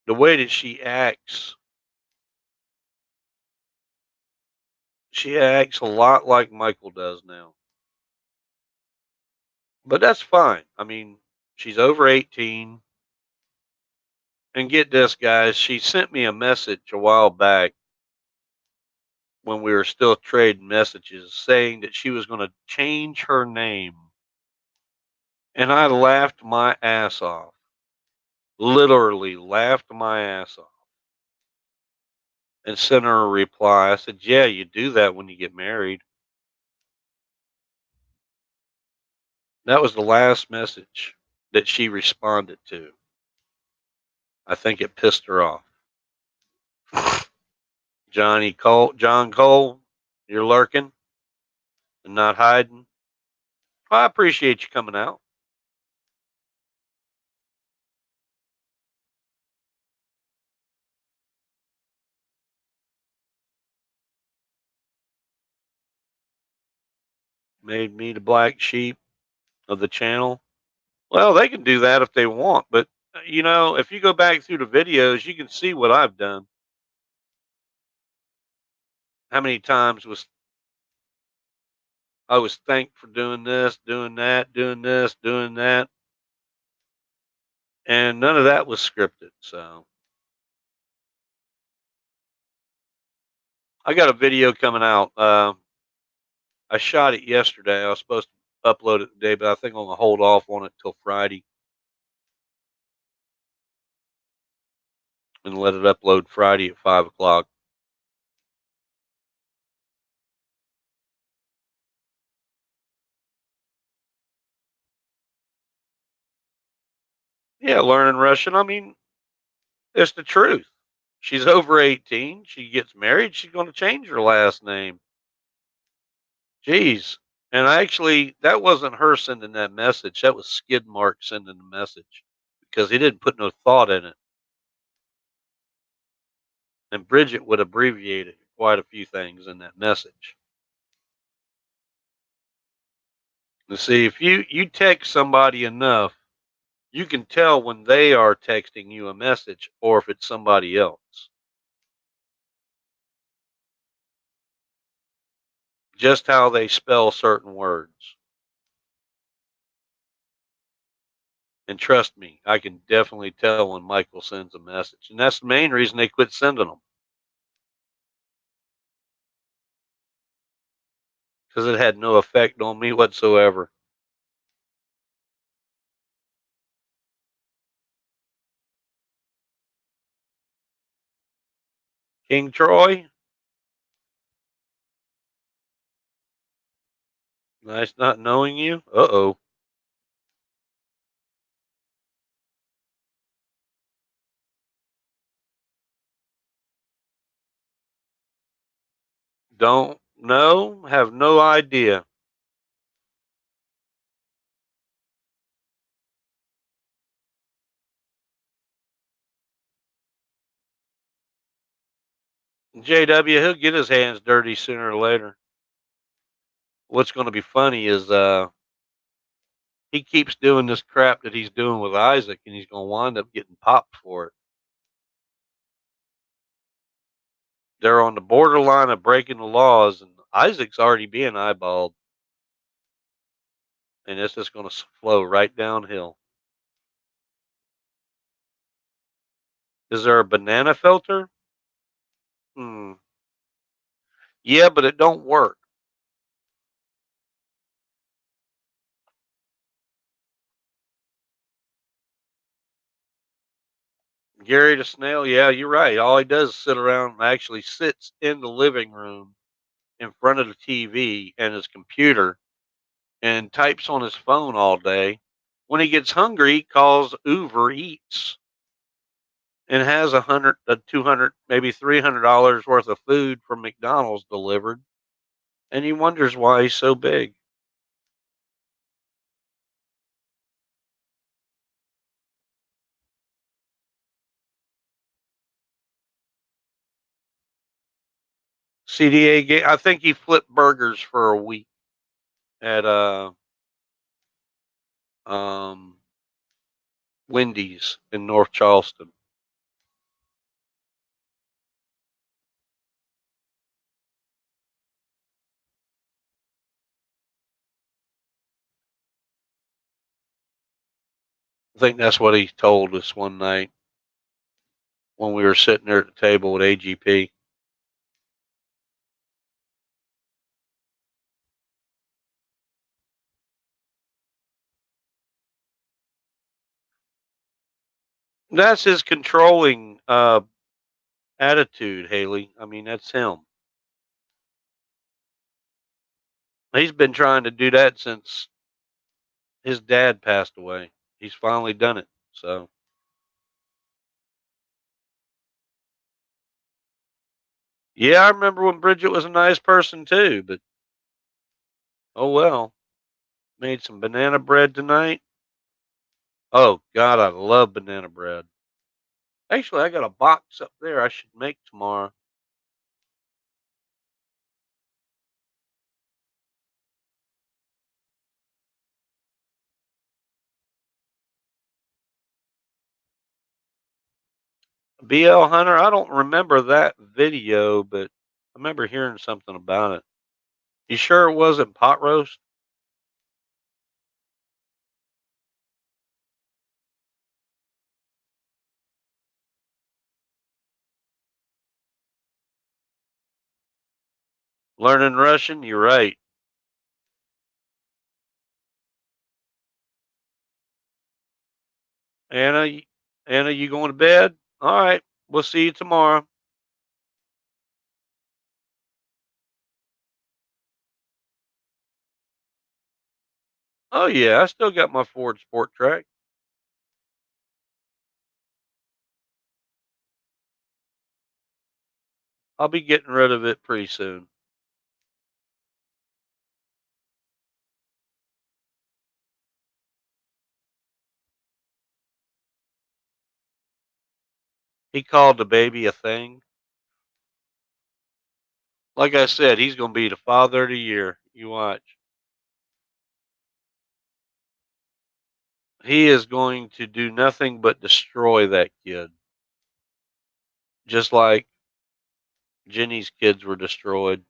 Speaker 1: the way that she acts a lot like Michael does now. But that's fine. I mean, she's over 18. And get this, guys, she sent me a message a while back when we were still trading messages saying that she was going to change her name. And I laughed my ass off. Literally laughed my ass off. And sent her a reply. I said, yeah, you do that when you get married. That was the last message that she responded to. I think it pissed her off. John Cole, you're lurking and not hiding. Well, I appreciate you coming out. Made me the black sheep of the channel. Well, they can do that if they want, but if you go back through the videos, you can see what I've done. How many times was I was thanked for doing this, doing that, doing this, doing that, and none of that was scripted. So I got a video coming out. I shot it yesterday. I was supposed to upload it today, but I think I'm gonna hold off on it till Friday and let it upload Friday at 5 o'clock. Yeah, learning Russian. I mean, it's the truth. She's over 18. She gets married. She's going to change her last name. Jeez. And actually, that wasn't her sending that message. That was Skidmark sending the message because he didn't put no thought in it. And Bridget would abbreviate quite a few things in that message. You see, if you text somebody enough, you can tell when they are texting you a message or if it's somebody else. Just how they spell certain words. And trust me, I can definitely tell when Michael sends a message. And that's the main reason they quit sending them because it had no effect on me whatsoever. King Troy, nice not knowing you. Uh-oh. Don't know, have no idea. JW, he'll get his hands dirty sooner or later. What's going to be funny is he keeps doing this crap that he's doing with Isaac, and he's going to wind up getting popped for it. They're on the borderline of breaking the laws, and Isaac's already being eyeballed, and it's just going to flow right downhill. Is there a banana filter? Hmm. Yeah, but it don't work. Gary the snail. Yeah, you're right. All he does is sit around. Actually, sits in the living room in front of the TV and his computer and types on his phone all day. When he gets hungry, he calls Uber Eats and has 100, 200, maybe $300 worth of food from McDonald's delivered, and he wonders why he's so big. CDA game. I think he flipped burgers for a week at um Wendy's in North Charleston. I think that's what he told us one night when we were sitting there at the table with AGP. That's his controlling attitude, Haley. I mean, that's him. He's been trying to do that since his dad passed away. He's finally done it. So, yeah, I remember when Bridget was a nice person too, but oh well. Made some banana bread tonight. Oh God, I love banana bread. Actually, I got a box up there I should make tomorrow. BL Hunter, I don't remember that video, but I remember hearing something about it. You sure it wasn't pot roast? Learning Russian? You're right. Anna, Anna, you going to bed? All right. We'll see you tomorrow. Oh yeah, I still got my Ford Sport Track. I'll be getting rid of it pretty soon. He called the baby a thing. Like I said, he's going to be the father of the year. You watch. He is going to do nothing but destroy that kid, just like Jenny's kids were destroyed.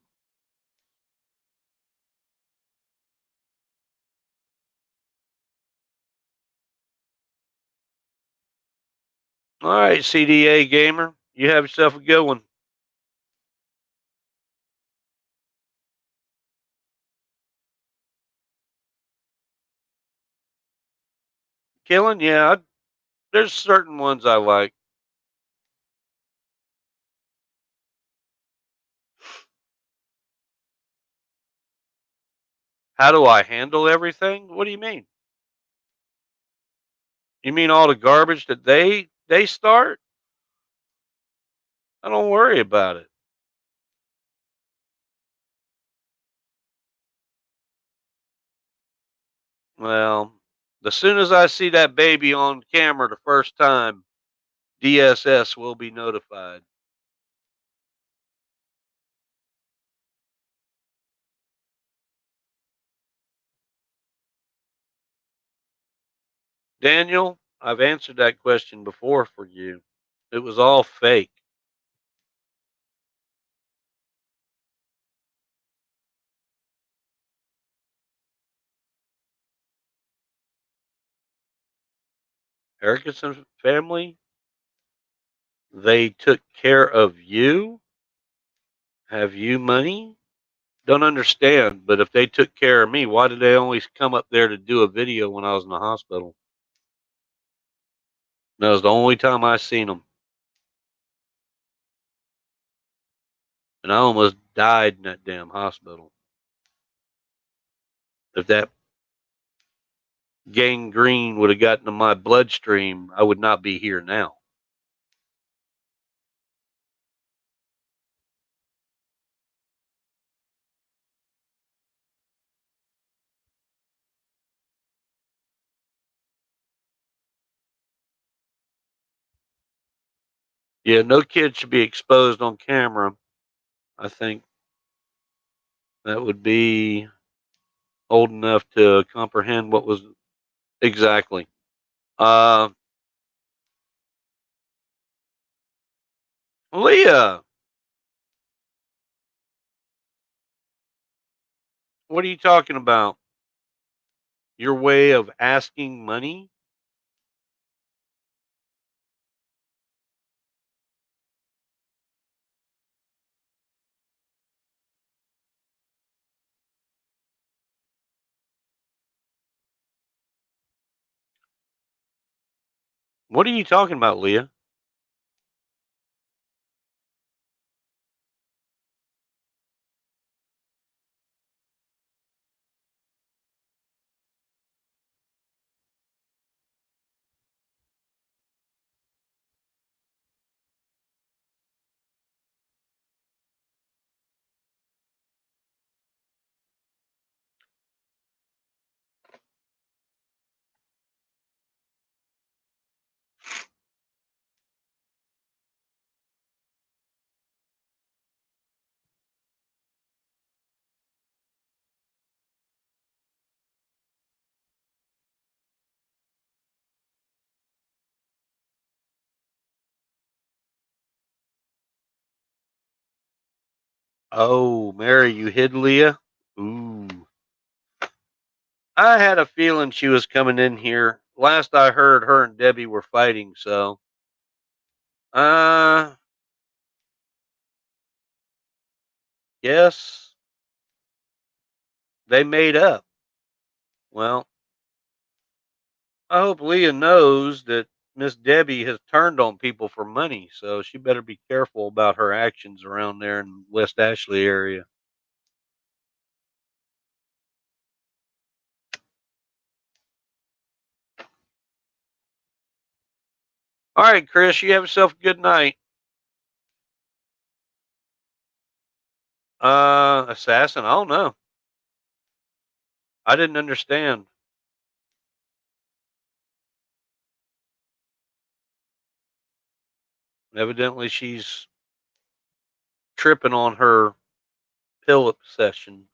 Speaker 1: All right, CDA gamer, you have yourself a good one. Killing, yeah, there's certain ones I like. How do I handle everything? What do you mean? You mean all the garbage that they start? I don't worry about it. Well, as soon as I see that baby on camera the first time, DSS will be notified. Daniel, I've answered that question before for you. It was all fake. Erickson family, they took care of you? Have you money? Don't understand, but if they took care of me, why did they always come up there to do a video when I was in the hospital? That was the only time I seen them, and I almost died in that damn hospital. If that gangrene would have gotten to my bloodstream, I would not be here now. Yeah, no kid should be exposed on camera. I think that would be old enough to comprehend what was exactly. Uh, Leah, what are you talking about? Your way of asking money? What are you talking about, Leah? Oh, Mary, you hid Leah? Ooh. I had a feeling she was coming in here. Last I heard, her and Debbie were fighting, so. Uh, yes, they made up. Well, I hope Leah knows that Miss Debbie has turned on people for money, so she better be careful about her actions around there in West Ashley area. All right, Chris, you have yourself a good night. Assassin, I don't know. I didn't understand. Evidently, she's tripping on her pill obsession.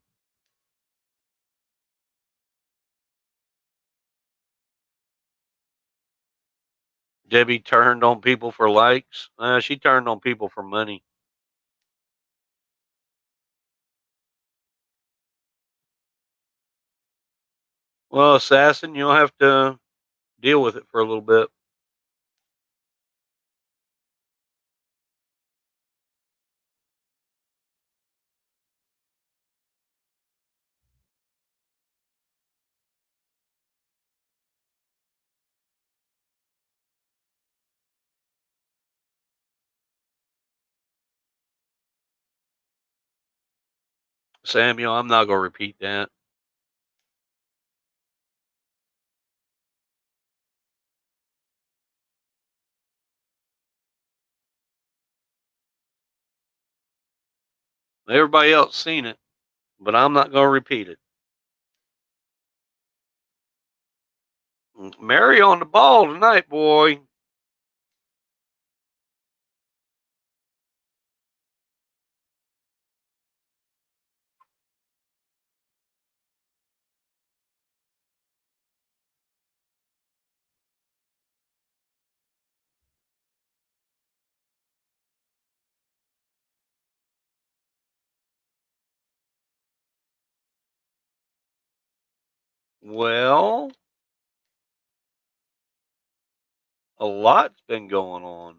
Speaker 1: Debbie turned on people for likes. She turned on people for money. Well, assassin, you'll have to deal with it for a little bit. Samuel, I'm not going to repeat that. Everybody else seen it, but I'm not going to repeat it. Mary on the ball tonight, boy. Well, A lot's been going on.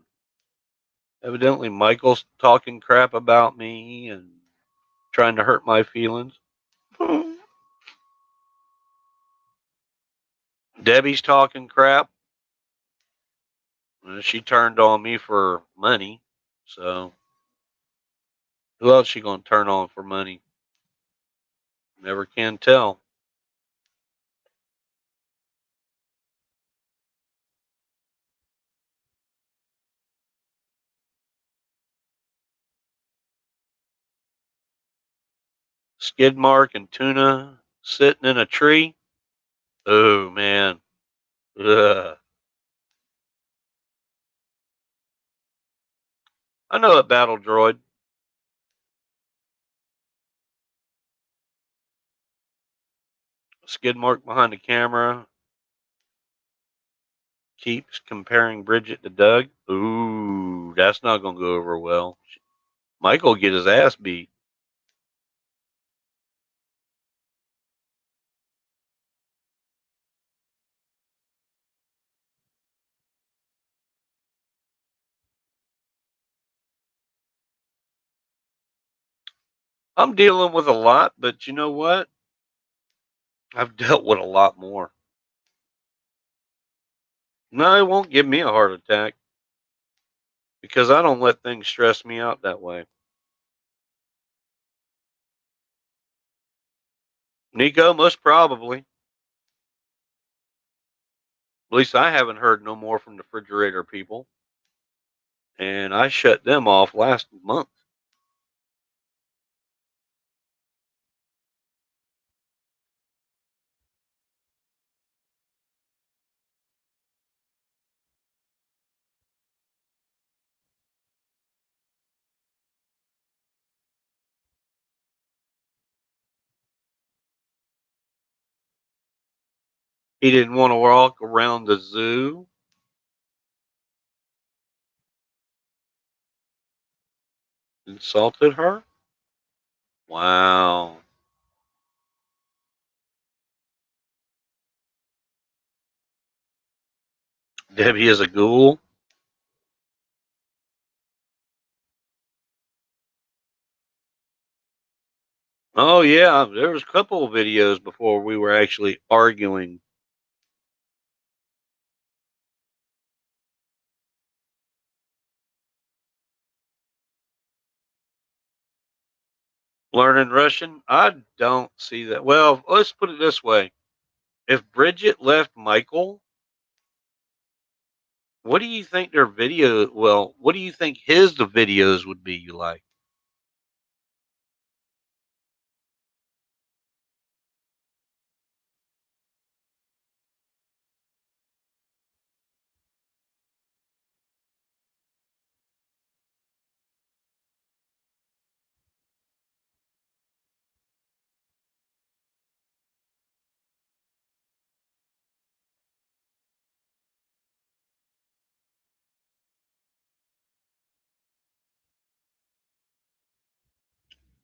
Speaker 1: Evidently, Michael's talking crap about me and trying to hurt my feelings. Debbie's talking crap. She turned on me for money. So who else she gonna turn on for money? Never can tell. Skid mark and tuna sitting in a tree. Oh man. Ugh. I know it, Battle Droid. Skid mark behind the camera. Keeps comparing Bridget to Doug. Ooh, that's not gonna go over well. Michael get his ass beat. I'm dealing with a lot, but you know what? I've dealt with a lot more. No, it won't give me a heart attack because I don't let things stress me out that way. Nico, most probably. At least I haven't heard no more from the refrigerator people. And I shut them off last month. He didn't want to walk around the zoo. Insulted her? Wow. Debbie is a ghoul. Oh yeah, there was a couple of videos before we were actually arguing. Learning Russian? I don't see that. Well, let's put it this way. If Bridget left Michael, what do you think their video what do you think his the videos would be like?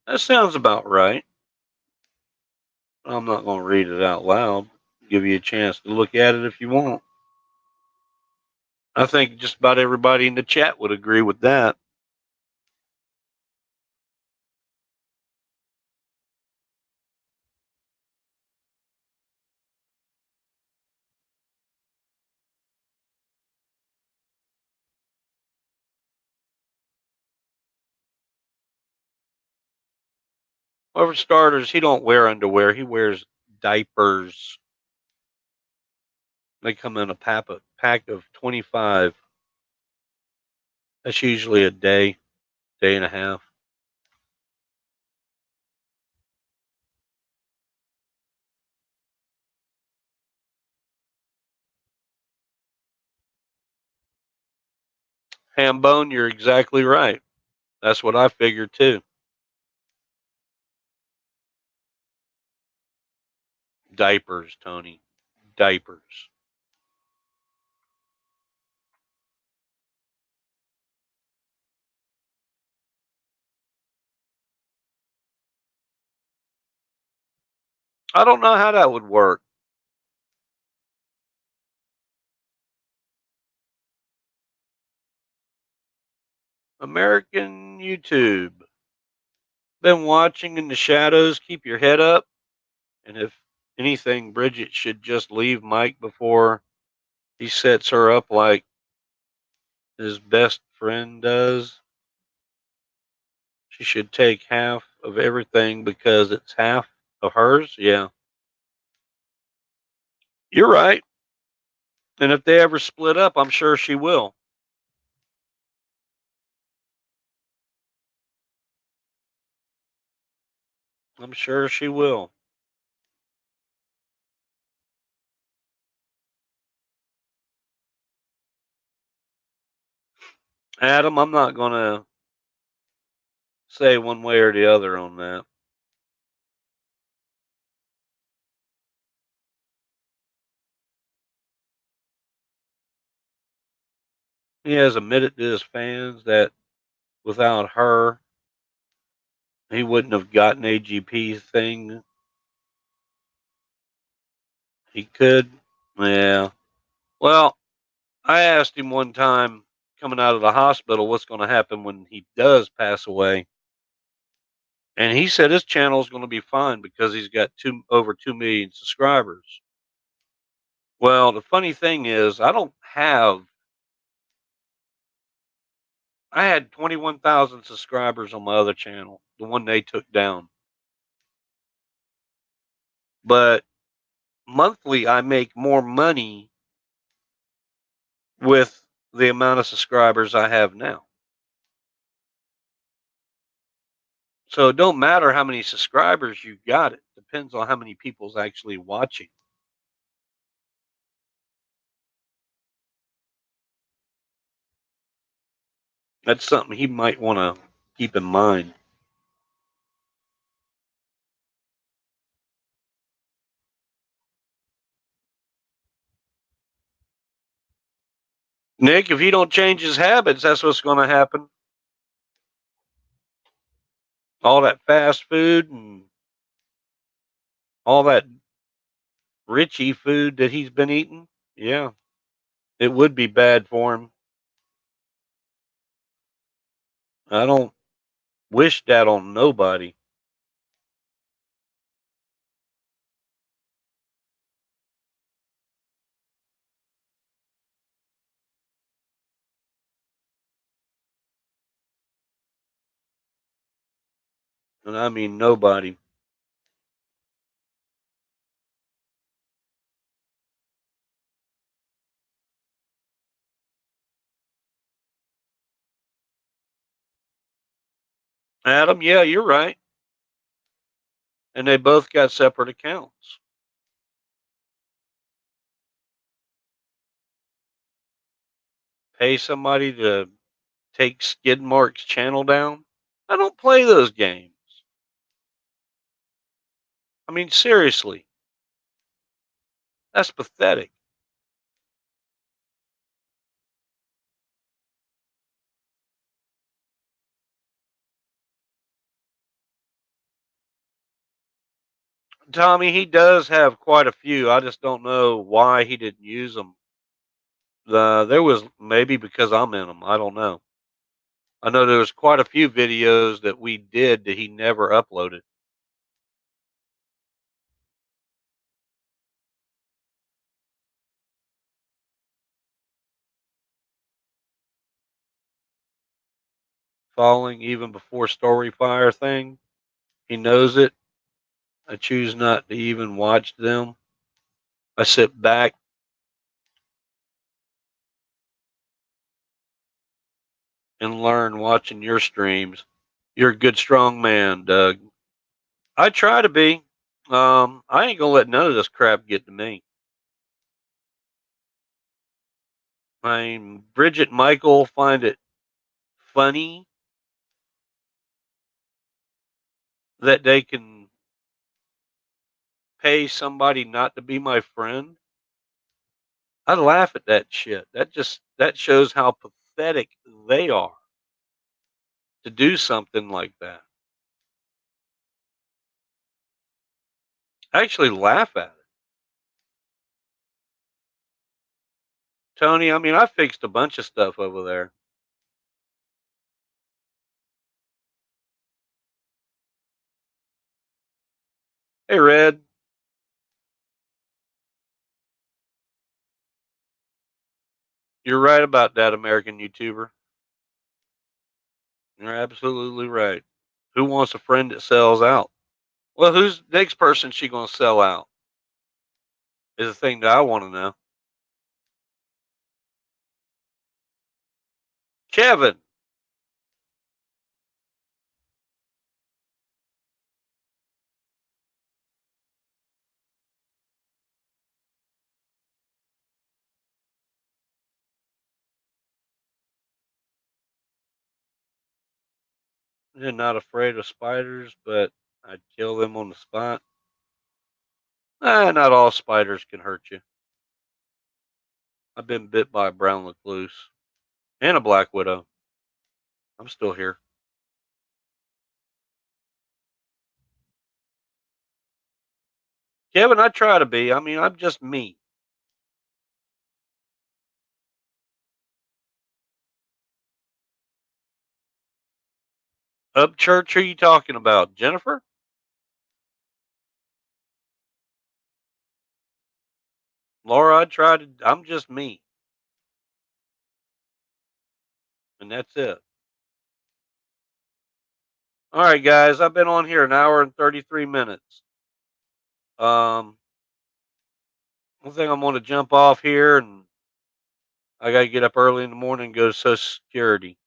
Speaker 1: That sounds about right. I'm not going to read it out loud. Give you a chance to look at it if you want. I think just about everybody in the chat would agree with that. Well, for starters, he don't wear underwear. He wears diapers. They come in a pack of 25. That's usually a day, day and a half. Hambone, you're exactly right. That's what I figured too. Diapers, Tony. Diapers. I don't know how that would work. American YouTube. Been watching in the shadows. Keep your head up. And if anything, Bridget should just leave Mike before he sets her up like his best friend does. She should take half of everything because it's half of hers. Yeah, you're right. And if they ever split up, I'm sure she will. I'm sure she will. Adam, I'm not going to say one way or the other on that. He has admitted to his fans that without her, he wouldn't have gotten AGP thing. He could. Yeah. Well, I asked him one time coming out of the hospital what's going to happen when he does pass away. And he said his channel is going to be fine because he's got over 2 million subscribers. Well, the funny thing is, I had 21,000 subscribers on my other channel, the one they took down. But monthly, I make more money with the amount of subscribers I have now. So it don't matter how many subscribers you got. It depends on how many people's actually watching. That's something he might want to keep in mind. Nick, if he don't change his habits, that's what's going to happen. All that fast food and all that Richie food that he's been eating. Yeah, it would be bad for him. I don't wish that on nobody. And I mean nobody. Adam, yeah, you're right. And they both got separate accounts. Pay somebody to take Skidmark's channel down. I don't play those games. I mean, seriously, that's pathetic. Tommy, he does have quite a few. I just don't know why he didn't use them. There was maybe because I'm in them. I don't know. I know there was quite a few videos that we did that he never uploaded. Falling even before Story Fire thing. He knows it. I choose not to even watch them. I sit back and learn watching your streams. You're a good, strong man, Doug. I try to be. I ain't gonna let none of this crap get to me. I mean, Bridget and Michael find it funny that they can pay somebody not to be my friend. I laugh at that shit. That shows how pathetic they are to do something like that. I actually laugh at it. Tony, I mean, I fixed a bunch of stuff over there. Hey, Red. You're right about that, American YouTuber. You're absolutely right. Who wants a friend that sells out? Well, who's next person she gonna sell out? Is the thing that I want to know. Kevin, you're not afraid of spiders, but I'd kill them on the spot. Not all spiders can hurt you. I've been bit by a brown recluse and a black widow. I'm still here. Kevin, I try to be. I mean, I'm just me. Up church, who you talking about? Jennifer? Laura, I try to. I'm just me. And that's it. All right, guys. I've been on here an hour and 33 minutes. Um, One thing I'm going to jump off here, and I got to get up early in the morning and go to Social Security.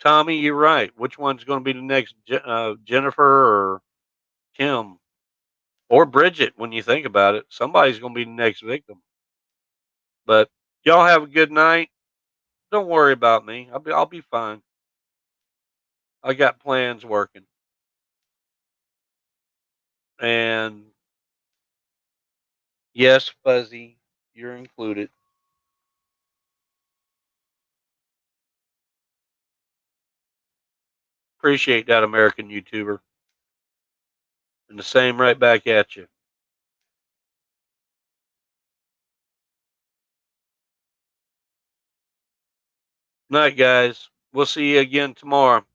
Speaker 1: Tommy, you're right. Which one's going to be the next Jennifer or Kim or Bridget? When you think about it, somebody's going to be the next victim. But y'all have a good night. Don't worry about me. I'll be fine. I got plans working, and yes, Fuzzy, you're included. Appreciate that, American YouTuber, and the same right back at you. Night, guys. We'll see you again tomorrow.